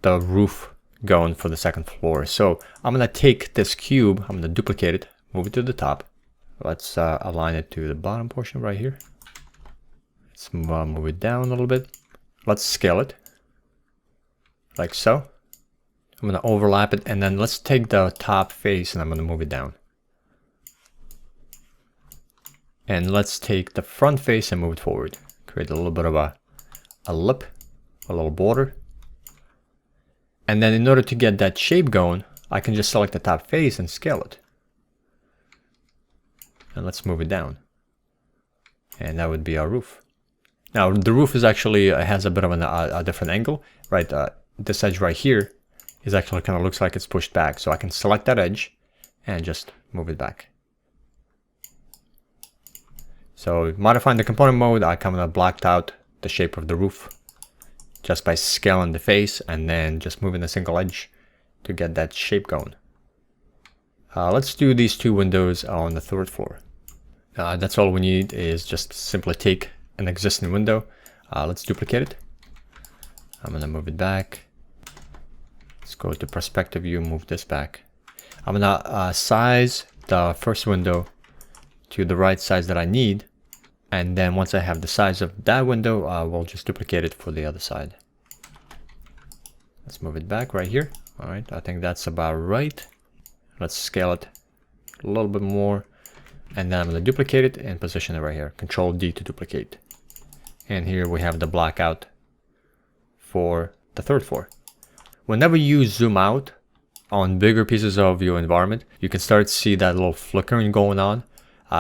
roof going for the second floor. So I'm going to take this cube, I'm going to duplicate it, move it to the top. Let's align it to the bottom portion right here. Let's move it down a little bit. Let's scale it like so. I'm going to overlap it, and then let's take the top face and I'm going to move it down. And let's take the front face and move it forward. Create a little bit of a lip, a little border. And then in order to get that shape going, I can just select the top face and scale it. And let's move it down. and that would be our roof. Now the roof is actually has a bit of a different angle, right? This edge right here is actually kind of looks like it's pushed back, so I can select that edge and just move it back. So modifying the component mode, I kind of blocked out the shape of the roof just by scaling the face and then just moving a single edge to get that shape going. Let's do these 2 windows on the 3rd floor. That's all we need is just simply take an existing window. Let's duplicate it. I'm gonna move it back. Let's go to perspective view, move this back. I'm gonna size the first window to the right size that I need. And then once I have the size of that window, we'll just duplicate it for the other side. Let's move it back right here. All right, I think that's about right. Let's scale it a little bit more. And then I'm going to duplicate it and position it right here. Control D to duplicate. And here we have the blackout for the 3rd floor. Whenever you zoom out on bigger pieces of your environment, you can start to see that little flickering going on.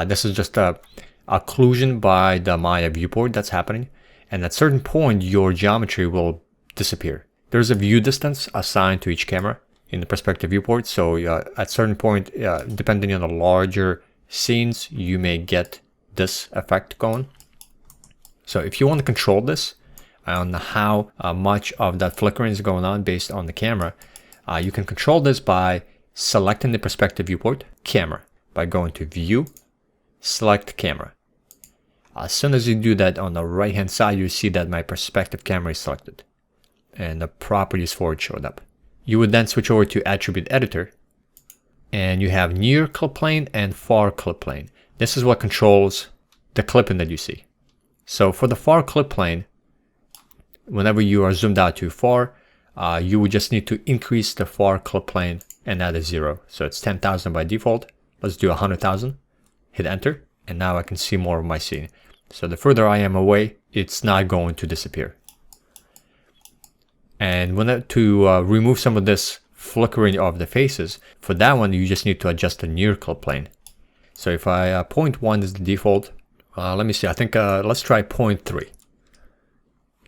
This is just a occlusion by the Maya viewport that's happening, and at a certain point your geometry will disappear. There's a view distance assigned to each camera in the perspective viewport, so at a certain point, depending on the larger scenes, you may get this effect going. So if you want to control this on how much of that flickering is going on based on the camera, you can control this by selecting the perspective viewport camera by going to view, select camera. As soon as you do that, on the right hand side you see that my perspective camera is selected and the properties for it showed up. You would then switch over to attribute editor and you have near clip plane and far clip plane. This is what controls the clipping that you see. So for the far clip plane, whenever you are zoomed out too far, you would just need to increase the far clip plane and add a 0. So it's 10,000 by default. Let's do 100,000. Hit enter, and now I can see more of my scene. So the further I am away, it's not going to disappear. And to remove some of this flickering of the faces, for that one you just need to adjust the near clip plane. So if I 0.1 is the default, let me see, I think let's try 0.3.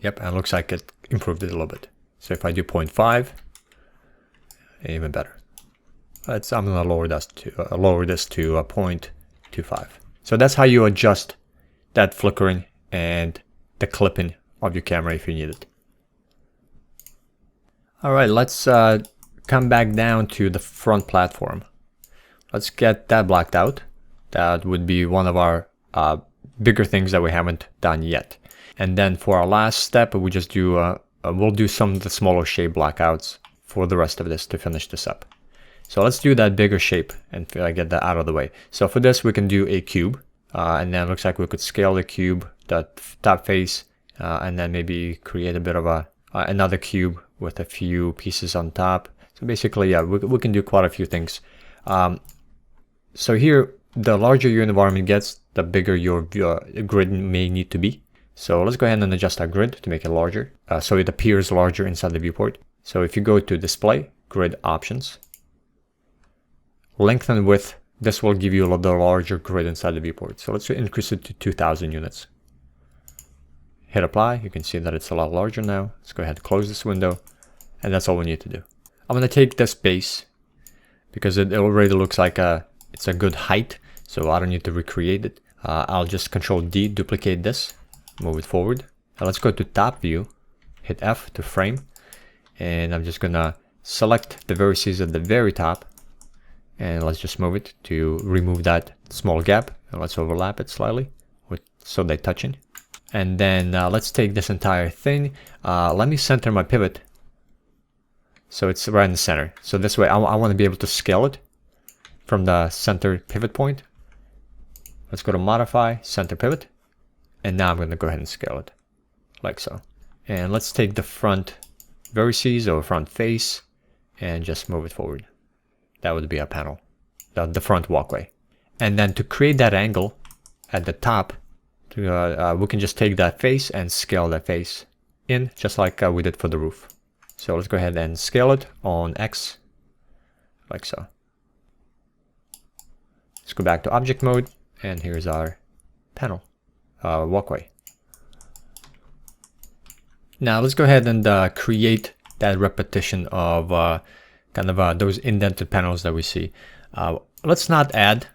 Yep, and it looks like it improved it a little bit. So if I do 0.5, even better. I'm gonna lower this to 0.25. So that's how you adjust that flickering and the clipping of your camera if you need it. All right, let's come back down to the front platform. Let's get that blacked out. That would be one of our bigger things that we haven't done yet. And then for our last step, we just do we'll do some of the smaller shape blackouts for the rest of this to finish this up. So let's do that bigger shape and get that out of the way. So for this, we can do a cube, and then it looks like we could scale the cube, the top face, and then maybe create a bit of another cube with a few pieces on top. So basically, yeah, we can do quite a few things. So here, the larger your environment gets, the bigger your grid may need to be. So let's go ahead and adjust our grid to make it larger, so it appears larger inside the viewport. So if you go to display, grid options, length and width, this will give you a little larger grid inside the viewport. So let's increase it to 2000 units. Hit apply, you can see that it's a lot larger now. Let's go ahead and close this window, and that's all we need to do. I'm gonna take this base because it already looks like it's a good height, so I don't need to recreate it. I'll just Control D, duplicate this, move it forward. Now let's go to top view, hit F to frame, and I'm just gonna select the vertices at the very top, and let's just move it to remove that small gap, and let's overlap it slightly so they're touching. And then let's take this entire thing, let me center my pivot so it's right in the center. So this way I want to be able to scale it from the center pivot point. Let's go to modify, center pivot, and now I'm going to go ahead and scale it like so. And let's take the front vertices or front face and just move it forward. That would be a panel, the front walkway. And then to create that angle at the top, we can just take that face and scale that face in, just like we did for the roof. So let's go ahead and scale it on X, like so. Let's go back to object mode, and here's our panel, walkway. Now let's go ahead and create that repetition of those indented panels that we see. Let's not add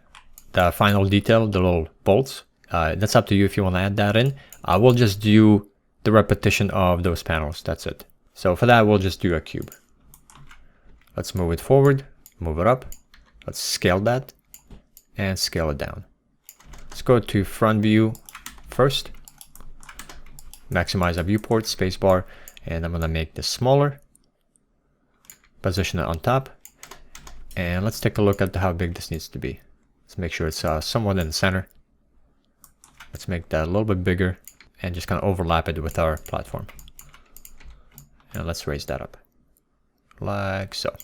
the final detail, the little bolts. That's up to you if you want to add that in. We'll just do the repetition of those panels. That's it. So for that, we'll just do a cube. Let's move it forward, move it up. Let's scale that and scale it down. Let's go to front view first. Maximize our viewport, spacebar, and I'm going to make this smaller. Position it on top. And let's take a look at how big this needs to be. Let's make sure it's somewhat in the center. Let's make that a little bit bigger and just kind of overlap it with our platform. And let's raise that up like so.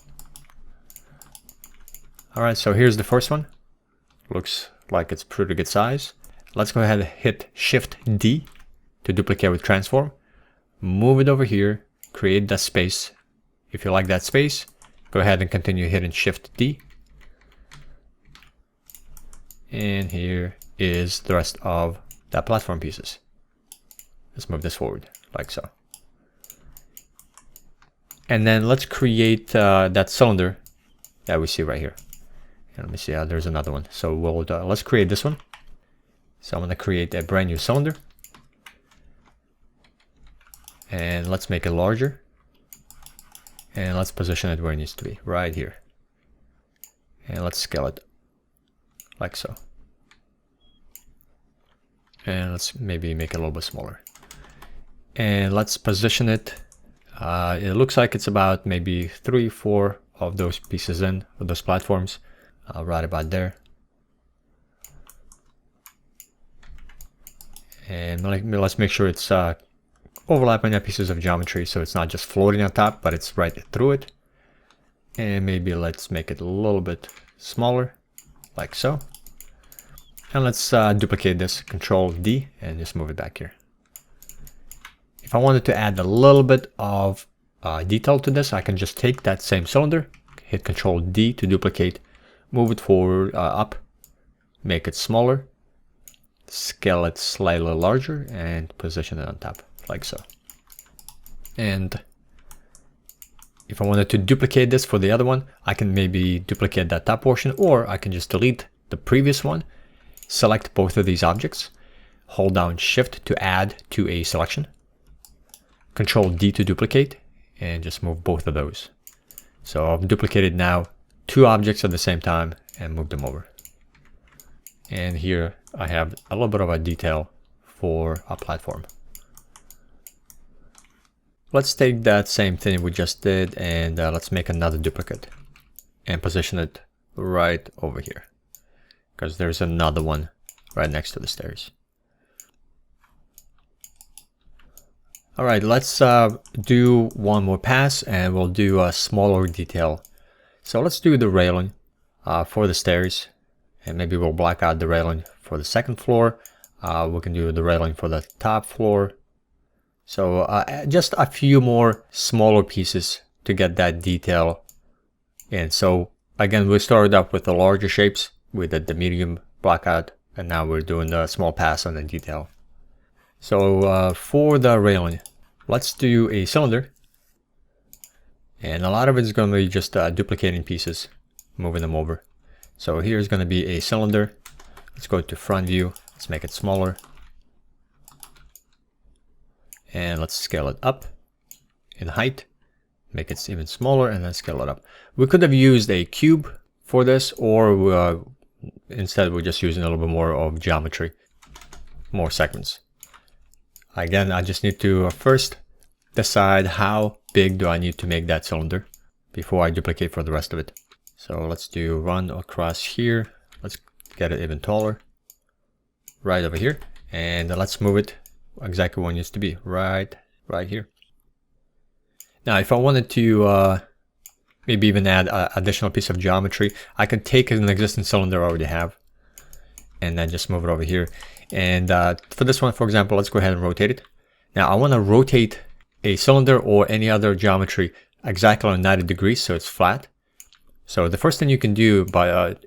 All right, so here's the first one. Looks like it's pretty good size. Let's go ahead and hit Shift D to duplicate with transform. Move it over here, create that space. If you like that space, go ahead and continue hitting Shift D. And here is the rest of that platform pieces. Let's move this forward like so. And then let's create that cylinder that we see right here. And let me see, there's another one. So we'll let's create this one. So I'm going to create a brand new cylinder. And let's make it larger. And let's position it where it needs to be, right here. And let's scale it like so. And let's maybe make it a little bit smaller. And let's position it. It looks like it's about maybe 3-4 of those pieces in, of those platforms, right about there. And let's make sure it's overlapping the pieces of geometry, so it's not just floating on top, but it's right through it. And maybe let's make it a little bit smaller, like so. And let's duplicate this, Control D, and just move it back here. If I wanted to add a little bit of detail to this, I can just take that same cylinder, hit Control D to duplicate, move it forward, up, make it smaller, scale it slightly larger, and position it on top, like so. And if I wanted to duplicate this for the other one, I can maybe duplicate that top portion, or I can just delete the previous one, select both of these objects, hold down Shift to add to a selection, Control D to duplicate, and just move both of those. So I've duplicated now 2 objects at the same time and moved them over. And here I have a little bit of a detail for a platform. Let's take that same thing we just did and let's make another duplicate and position it right over here, because there's another one right next to the stairs. All right, let's do one more pass and we'll do a smaller detail. So let's do the railing for the stairs, and maybe we'll block out the railing for the second floor. We can do the railing for the top floor. So just a few more smaller pieces to get that detail in. So again, we started up with the larger shapes. We did the medium blockout, and now we're doing the small pass on the detail. So for the railing, let's do a cylinder. And a lot of it is going to be just duplicating pieces, moving them over. So here's going to be a cylinder. Let's go to front view. Let's make it smaller. And let's scale it up in height. Make it even smaller and then scale it up. We could have used a cube for this, or instead we're just using a little bit more of geometry, more segments. Again, I just need to first decide how big do I need to make that cylinder before I duplicate for the rest of it. So let's do run across here. Let's get it even taller, right over here, and let's move it exactly where it needs to be, right here. Now, if I wanted to maybe even add an additional piece of geometry, I can take an existing cylinder I already have and then just move it over here. And for this one, for example, let's go ahead and rotate it. Now I want to rotate a cylinder or any other geometry exactly on 90 degrees so it's flat. So the first thing you can do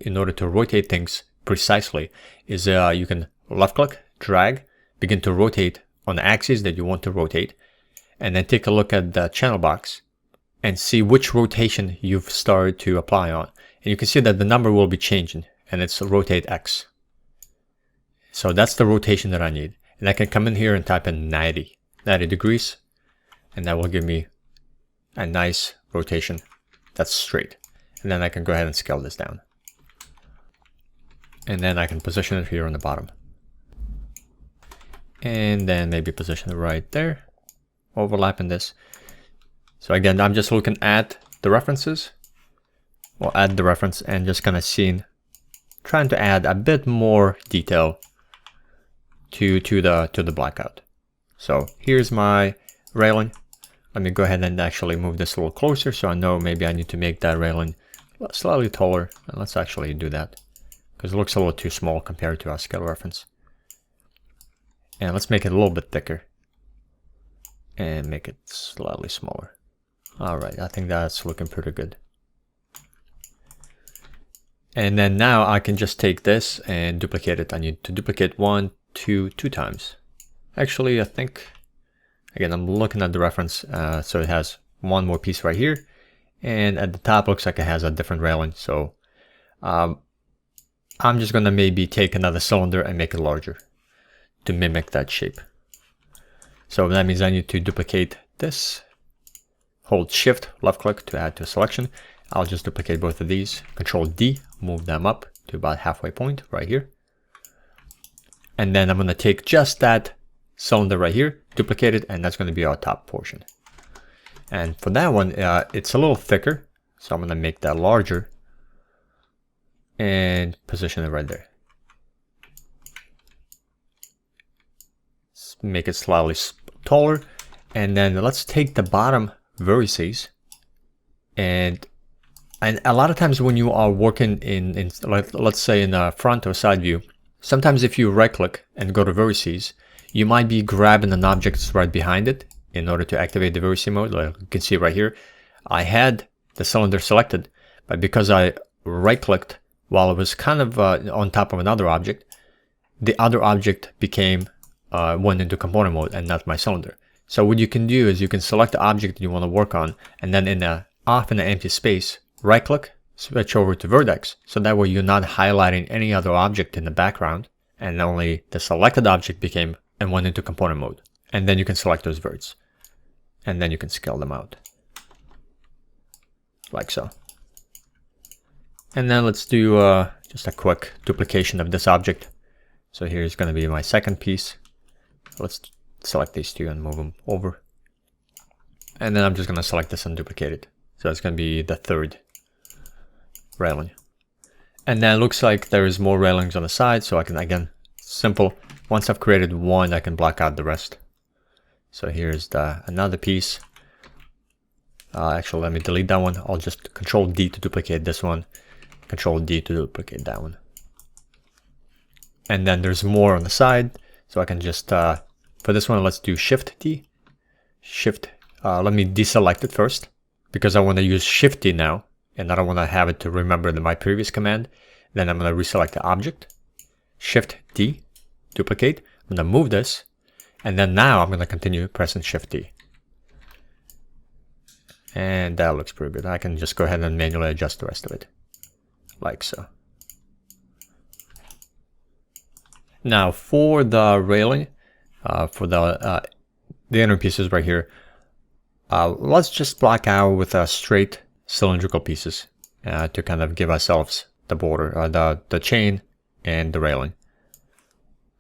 in order to rotate things precisely is you can left click, drag, begin to rotate on the axis that you want to rotate, and then take a look at the channel box and see which rotation you've started to apply on. And you can see that the number will be changing, and it's rotate X. So that's the rotation that I need. And I can come in here and type in 90 degrees, and that will give me a nice rotation that's straight. And then I can go ahead and scale this down. And then I can position it here on the bottom. And then maybe position it right there, overlapping this. So again, I'm just looking at the references. We'll add the reference and just kind of trying to add a bit more detail to the blackout. So here's my railing. Let me go ahead and actually move this a little closer so I know maybe I need to make that railing slightly taller. And let's actually do that because it looks a little too small compared to our scale reference. And let's make it a little bit thicker and make it slightly smaller. All right, I think that's looking pretty good. And then now I can just take this and duplicate it. I need to duplicate two times. Actually, I think, again, I'm looking at the reference. So it has one more piece right here. And at the top looks like it has a different railing. So I'm just gonna maybe take another cylinder and make it larger to mimic that shape. So that means I need to duplicate this, hold Shift, left click to add to a selection. I'll just duplicate both of these, Control D, move them up to about halfway point right here. And then I'm gonna take just that cylinder right here, duplicate it, and that's gonna be our top portion. And for that one, it's a little thicker, so I'm gonna make that larger and position it right there. Make it slightly taller, and then let's take the bottom vertices, and a lot of times when you are working in let's say in a front or side view, sometimes if you right click and go to vertices, you might be grabbing an object that's right behind it in order to activate the vertice mode. Like you can see right here, I had the cylinder selected, but because I right clicked while it was kind of on top of another object, the other object went into component mode and not my cylinder. So what you can do is you can select the object you want to work on, and then in the empty space, right click, switch over to vertex. So that way you're not highlighting any other object in the background, and only the selected object went into component mode. And then you can select those verts, and then you can scale them out like so. And then let's do just a quick duplication of this object. So here's going to be my second piece. Let's select these two and move them over. And then I'm just going to select this and duplicate it. So it's going to be the third railing. And then it looks like there is more railings on the side. So I can, again, simple. Once I've created one, I can block out the rest. So here's another piece. Actually, let me delete that one. I'll just Control D to duplicate this one. Control D to duplicate that one. And then there's more on the side. So I can just, for this one, let's do Shift D. Let me deselect it first, because I want to use Shift D now, and I don't want to have it to remember my previous command. Then I'm going to reselect the object, Shift D, duplicate. I'm going to move this, and then now I'm going to continue pressing Shift D. And that looks pretty good. I can just go ahead and manually adjust the rest of it, like so. Now for the railing, for the inner pieces right here, let's just block out with straight cylindrical pieces to kind of give ourselves the border, the chain and the railing.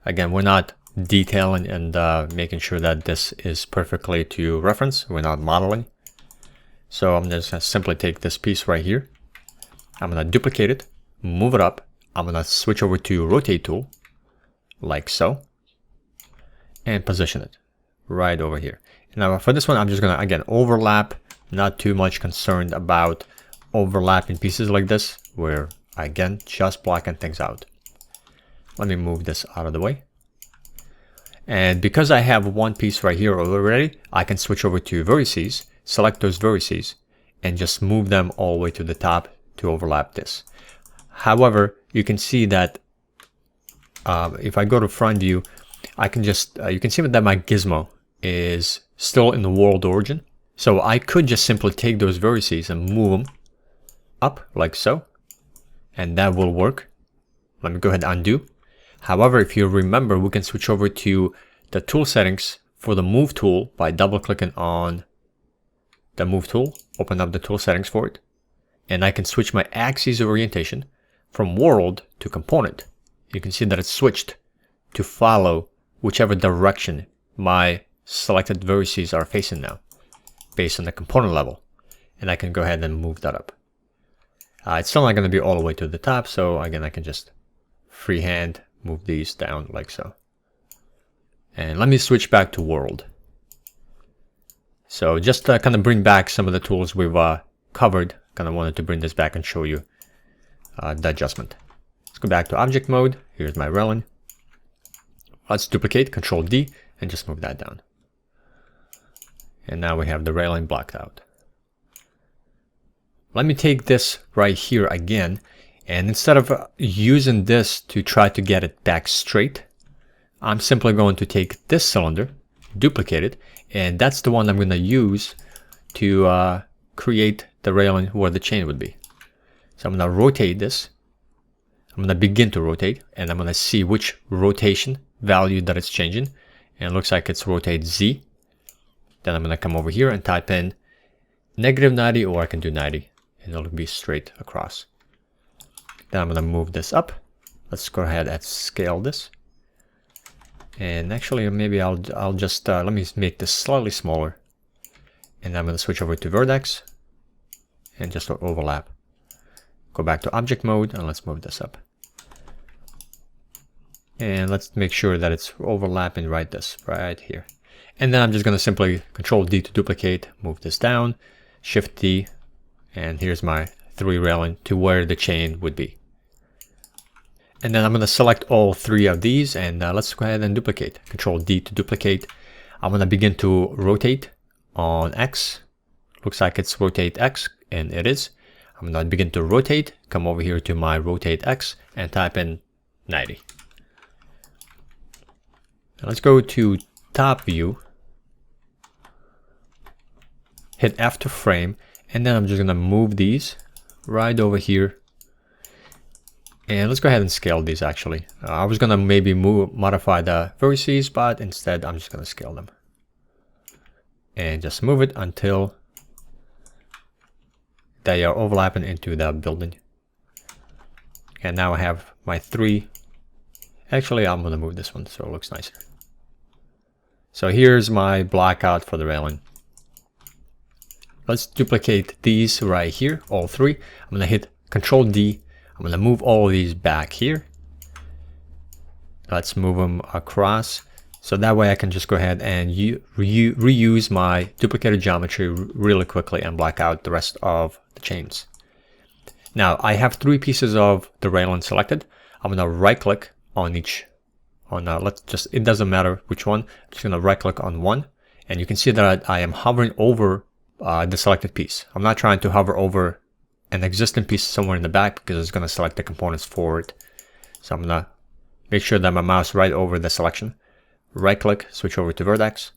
Again, we're not detailing and making sure that this is perfectly to reference. We're not modeling. So I'm just going to simply take this piece right here. I'm going to duplicate it, move it up. I'm going to switch over to Rotate tool, like so, and position it right over here. Now for this one, I'm just going to, again, overlap. Not too much concerned about overlapping pieces like this, where, again, just blocking things out. Let me move this out of the way. And because I have one piece right here already, I can switch over to vertices, select those vertices, and just move them all the way to the top to overlap this. However, you can see that if I go to front view, I can just, you can see that my gizmo is still in the world origin. So I could just simply take those vertices and move them up like so, and that will work. Let me go ahead and undo. However, if you remember, we can switch over to the tool settings for the move tool by double clicking on the move tool, open up the tool settings for it, and I can switch my axis orientation from world to component. You can see that it's switched to follow whichever direction my selected vertices are facing now, based on the component level. And I can go ahead and move that up. It's still not going to be all the way to the top, so again, I can just freehand move these down like so. And let me switch back to world. So just to kind of bring back some of the tools we've covered, kind of wanted to bring this back and show you the adjustment. Let's go back to object mode. Here's my railing. Let's duplicate, Control D, and just move that down. And now we have the railing blocked out. Let me take this right here again, and instead of using this to try to get it back straight, I'm simply going to take this cylinder, duplicate it, and that's the one I'm going to use to create the railing where the chain would be. So I'm going to rotate this. I'm going to begin to rotate, and I'm going to see which rotation value that it's changing. And it looks like it's rotate Z. Then I'm going to come over here and type in -90, or I can do 90, and it'll be straight across. Then I'm going to move this up. Let's go ahead and scale this. And actually, maybe I'll just let me make this slightly smaller. And I'm going to switch over to vertex and just overlap. Go back to object mode and let's move this up. And let's make sure that it's overlapping right here. And then I'm just going to simply Control D to duplicate, move this down, Shift D, and here's my 3 railing to where the chain would be. And then I'm going to select all 3 of these, and let's go ahead and duplicate. Control D to duplicate. I'm going to begin to rotate on X. Looks like it's rotate X, and it is. I'm going to begin to rotate, come over here to my rotate X, and type in 90. Now let's go to top view, hit F to frame, and then I'm just going to move these right over here. And let's go ahead and scale these actually. I was going to maybe modify the vertices, but instead I'm just going to scale them. And just move it until they are overlapping into the building. And now I have my 3. Actually, I'm going to move this one so it looks nicer. So here's my blockout for the railing. Let's duplicate these right here, all 3. I'm going to hit Control D. I'm going to move all of these back here. Let's move them across. So that way I can just go ahead and reuse my duplicated geometry really quickly and block out the rest of the chains. Now I have 3 pieces of the railing selected. I'm going to right click on each. It doesn't matter which one. I'm just going to right click on one. And you can see that I am hovering over the selected piece. I'm not trying to hover over an existing piece somewhere in the back because it's going to select the components for it. So I'm going to make sure that my mouse right over the selection. Right click, switch over to vertex,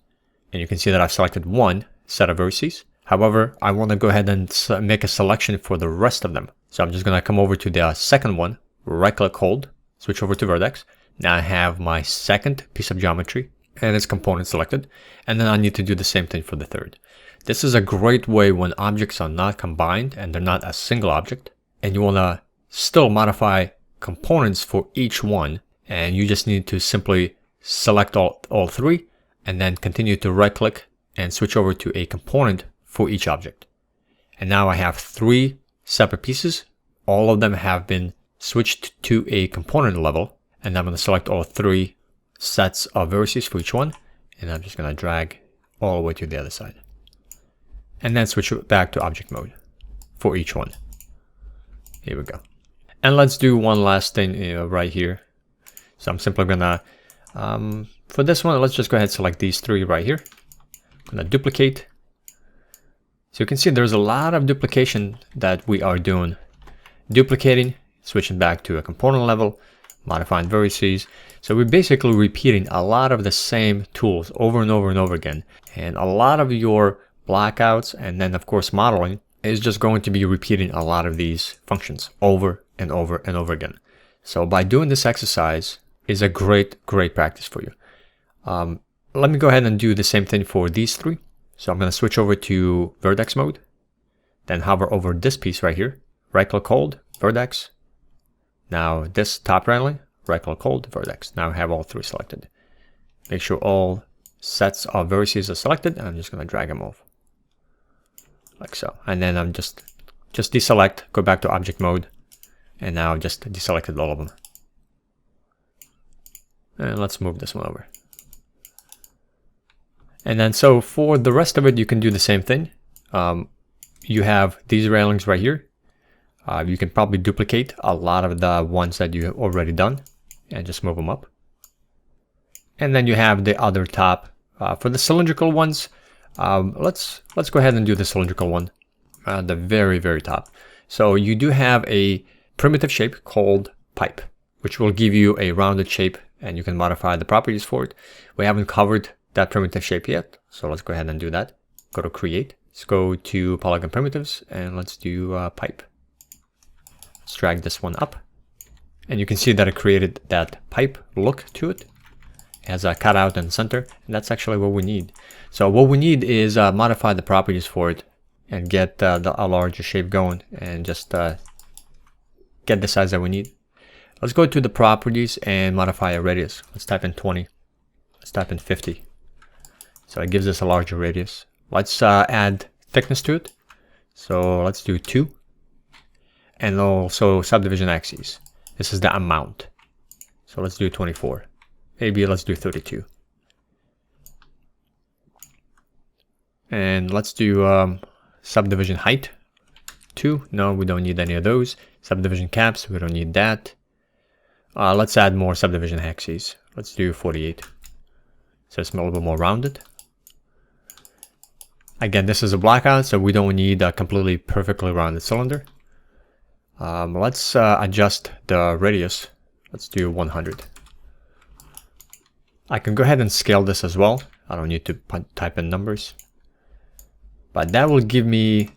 and you can see that I've selected 1 set of vertices. However, I want to go ahead and make a selection for the rest of them. So I'm just going to come over to the second one, right click, hold, switch over to vertex. Now I have my second piece of geometry and its component selected, and then I need to do the same thing for the third. This is a great way when objects are not combined and they're not a single object, and you want to still modify components for each one, and you just need to simply select all 3 and then continue to right click and switch over to a component for each object. And now I have 3 separate pieces. All of them have been switched to a component level, and I'm going to select all 3 sets of vertices for each one, and I'm just going to drag all the way to the other side. And then switch it back to object mode for each one. Here we go. And let's do one last thing right here. So I'm simply gonna, for this one, let's just go ahead and select these 3 right here. I'm gonna duplicate. So you can see there's a lot of duplication that we are doing. Duplicating, switching back to a component level, modifying vertices. So we're basically repeating a lot of the same tools over and over and over again. And a lot of your blockouts and then of course modeling is just going to be repeating a lot of these functions over and over and over again. So by doing this exercise is a great practice for you. Let me go ahead and do the same thing for these three. So I'm going to switch over to vertex mode, then hover over this piece right here, right click hold, vertex. Now this top right line, right click hold, vertex. Now I have all three selected. Make sure all sets of vertices are selected, and I'm just going to drag them off like so. And then I'm just deselect, go back to object mode, and now just deselected all of them. And let's move this one over. And then so for the rest of it, you can do the same thing. You have these railings right here. You can probably duplicate a lot of the ones that you have already done and just move them up. And then you have the other top. For the cylindrical ones, let's go ahead and do the cylindrical one, the very top. So you do have a primitive shape called pipe, which will give you a rounded shape, and you can modify the properties for it. We haven't covered that primitive shape yet, so let's go ahead and do that. Go to create, let's go to polygon primitives, and let's do pipe. Let's drag this one up, and you can see that it created that pipe look to it. It has a cutout in the center, and that's actually what we need. So what we need is modify the properties for it and get a larger shape going, and just get the size that we need. Let's go to the properties and modify a radius. Let's type in 20. Let's type in 50. So it gives us a larger radius. Let's add thickness to it. So let's do 2. And also subdivision axes. This is the amount. So let's do 24. Maybe let's do 32. And let's do subdivision height. 2. No, we don't need any of those. Subdivision caps, we don't need that. Let's add more subdivision axes. Let's do 48. So it's a little bit more rounded. Again, this is a blackout, so we don't need a completely perfectly rounded cylinder. Let's adjust the radius. Let's do 100. I can go ahead and scale this as well. I don't need to type in numbers. But that will give me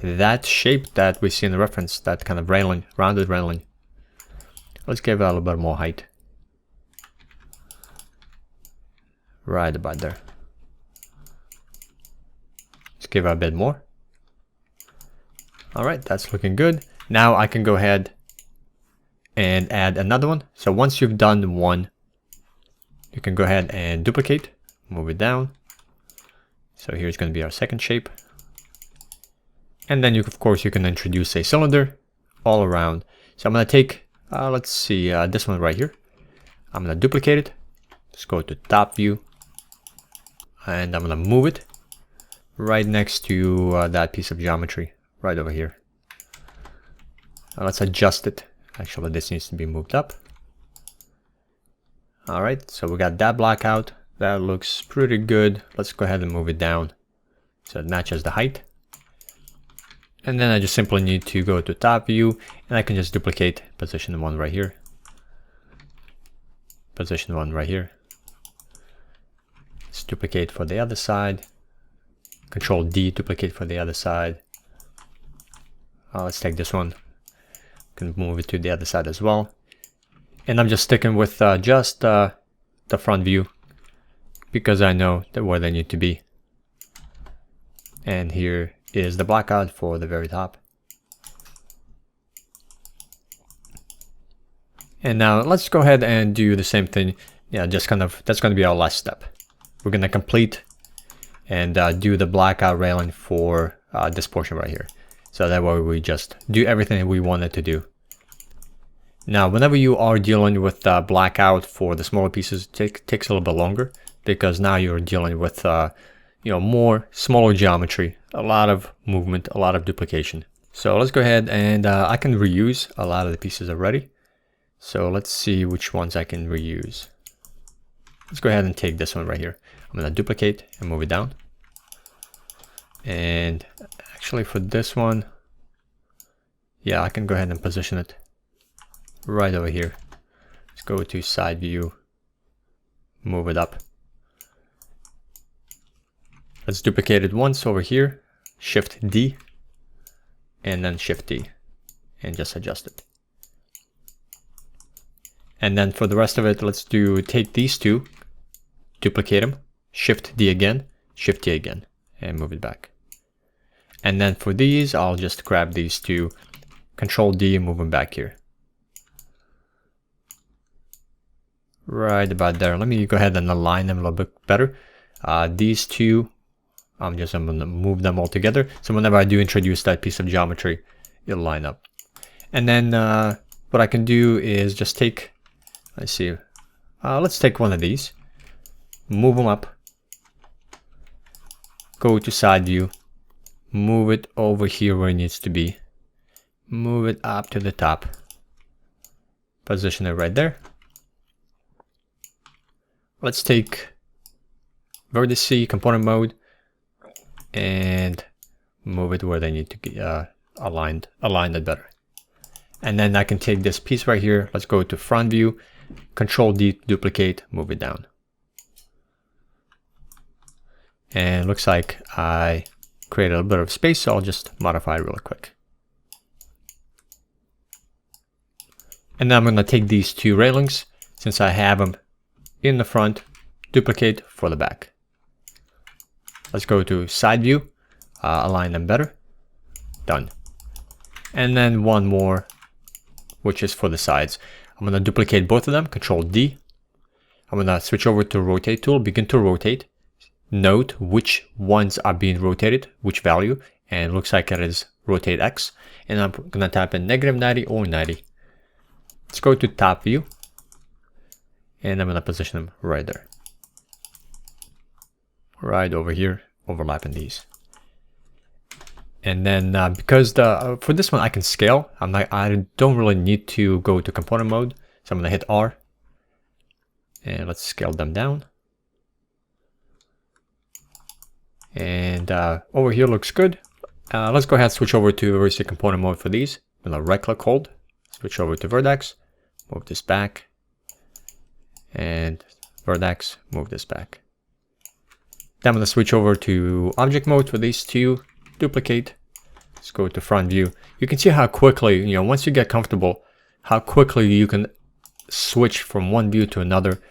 that shape that we see in the reference, that kind of railing, rounded railing. Let's give it a little bit more height. Right about there. Let's give it a bit more. All right, that's looking good. Now I can go ahead and add another one. So once you've done one, you can go ahead and duplicate, move it down. So here's going to be our second shape. And then of course you can introduce a cylinder all around. So I'm going to take, let's see, this one right here. I'm going to duplicate it. Just go to top view. And I'm going to move it right next to that piece of geometry right over here. Let's adjust it. Actually, this needs to be moved up. All right, so we got that block out. That looks pretty good. Let's go ahead and move it down so it matches the height. And then I just simply need to go to top view, and I can just duplicate position 1 right here. Position 1 right here. Let's duplicate for the other side. Control D, duplicate for the other side. Let's take this one. Can move it to the other side as well. And I'm just sticking with just the front view because I know that where they need to be. And here is the blackout for the very top. And now let's go ahead and do the same thing. Yeah, just kind of, that's going to be our last step. We're going to complete and do the blackout railing for this portion right here. So that way we just do everything we wanted to do. Now, whenever you are dealing with blackout for the smaller pieces, it takes a little bit longer because now you're dealing with more smaller geometry, a lot of movement, a lot of duplication. So let's go ahead and I can reuse a lot of the pieces already. So let's see which ones I can reuse. Let's go ahead and take this one right here. I'm going to duplicate and move it down. And actually for this one, yeah, I can go ahead and position it right over here. Just go to side view, move it up. Let's duplicate it once over here, Shift D, and then Shift D, and just adjust it. And then for the rest of it, let's take these two, duplicate them, Shift D again, Shift D again, and move it back. And then for these, I'll just grab these two, Control D, and move them back here. Right about there. Let me go ahead and align them a little bit better. These two, I'm going to move them all together. So whenever I do introduce that piece of geometry, it'll line up. And then what I can do is just take, let's see, let's take one of these, move them up, go to side view, move it over here where it needs to be, move it up to the top, position it right there. Let's take vertex C, component mode, and move it where they need to be align it better. And then I can take this piece right here. Let's go to front view, Control D, duplicate, move it down. And it looks like I created a bit of space, so I'll just modify it really quick. And then I'm going to take these two railings, since I have them in the front, duplicate for the back. Let's go to side view, align them better, done. And then one more, which is for the sides. I'm going to duplicate both of them, Control D. I'm going to switch over to rotate tool, begin to rotate. Note which ones are being rotated, which value, and it looks like it is rotate X. And I'm going to type in -90 or 90. Let's go to top view, and I'm going to position them right there. Right over here, overlapping these. And then because for this one I can scale, I don't really need to go to component mode, so I'm going to hit R, and let's scale them down. And over here looks good. Let's go ahead and switch over to vertex component mode for these. I'm going to right click, hold, switch over to vertex, move this back, and vertex, move this back. Then I'm going to switch over to object mode for these two, duplicate. Let's go to front view. You can see how quickly, once you get comfortable, how quickly you can switch from one view to another.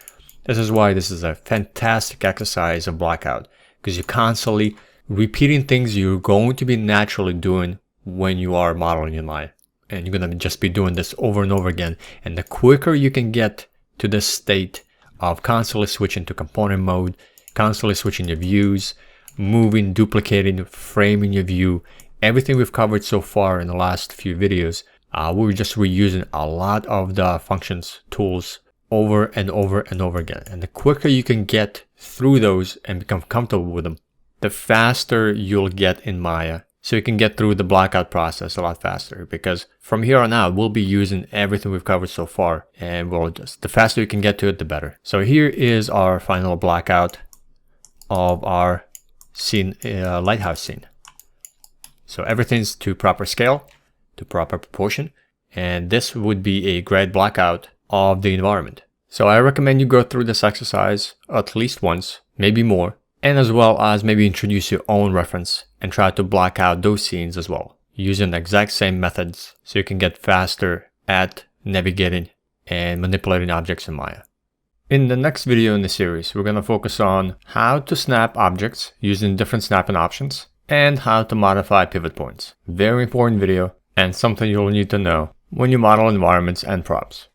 This is why this is a fantastic exercise of Blockout, because you're constantly repeating things you're going to be naturally doing when you are modeling in Maya. And you're going to just be doing this over and over again. And the quicker you can get to this state of constantly switching to component mode, constantly switching your views, moving, duplicating, framing your view, everything we've covered so far in the last few videos, we're just reusing a lot of the functions, tools over and over and over again. And the quicker you can get through those and become comfortable with them, the faster you'll get in Maya. So you can get through the Blockout process a lot faster, because from here on out, we'll be using everything we've covered so far, and the faster you can get to it, the better. So here is our final Blockout of our scene, lighthouse scene. So everything's to proper scale, to proper proportion, and this would be a great Blockout of the environment. So I recommend you go through this exercise at least once, maybe more, and as well as maybe introduce your own reference and try to block out those scenes as well, using the exact same methods so you can get faster at navigating and manipulating objects in Maya. In the next video in the series, we're going to focus on how to snap objects using different snapping options and how to modify pivot points. Very important video and something you'll need to know when you model environments and props.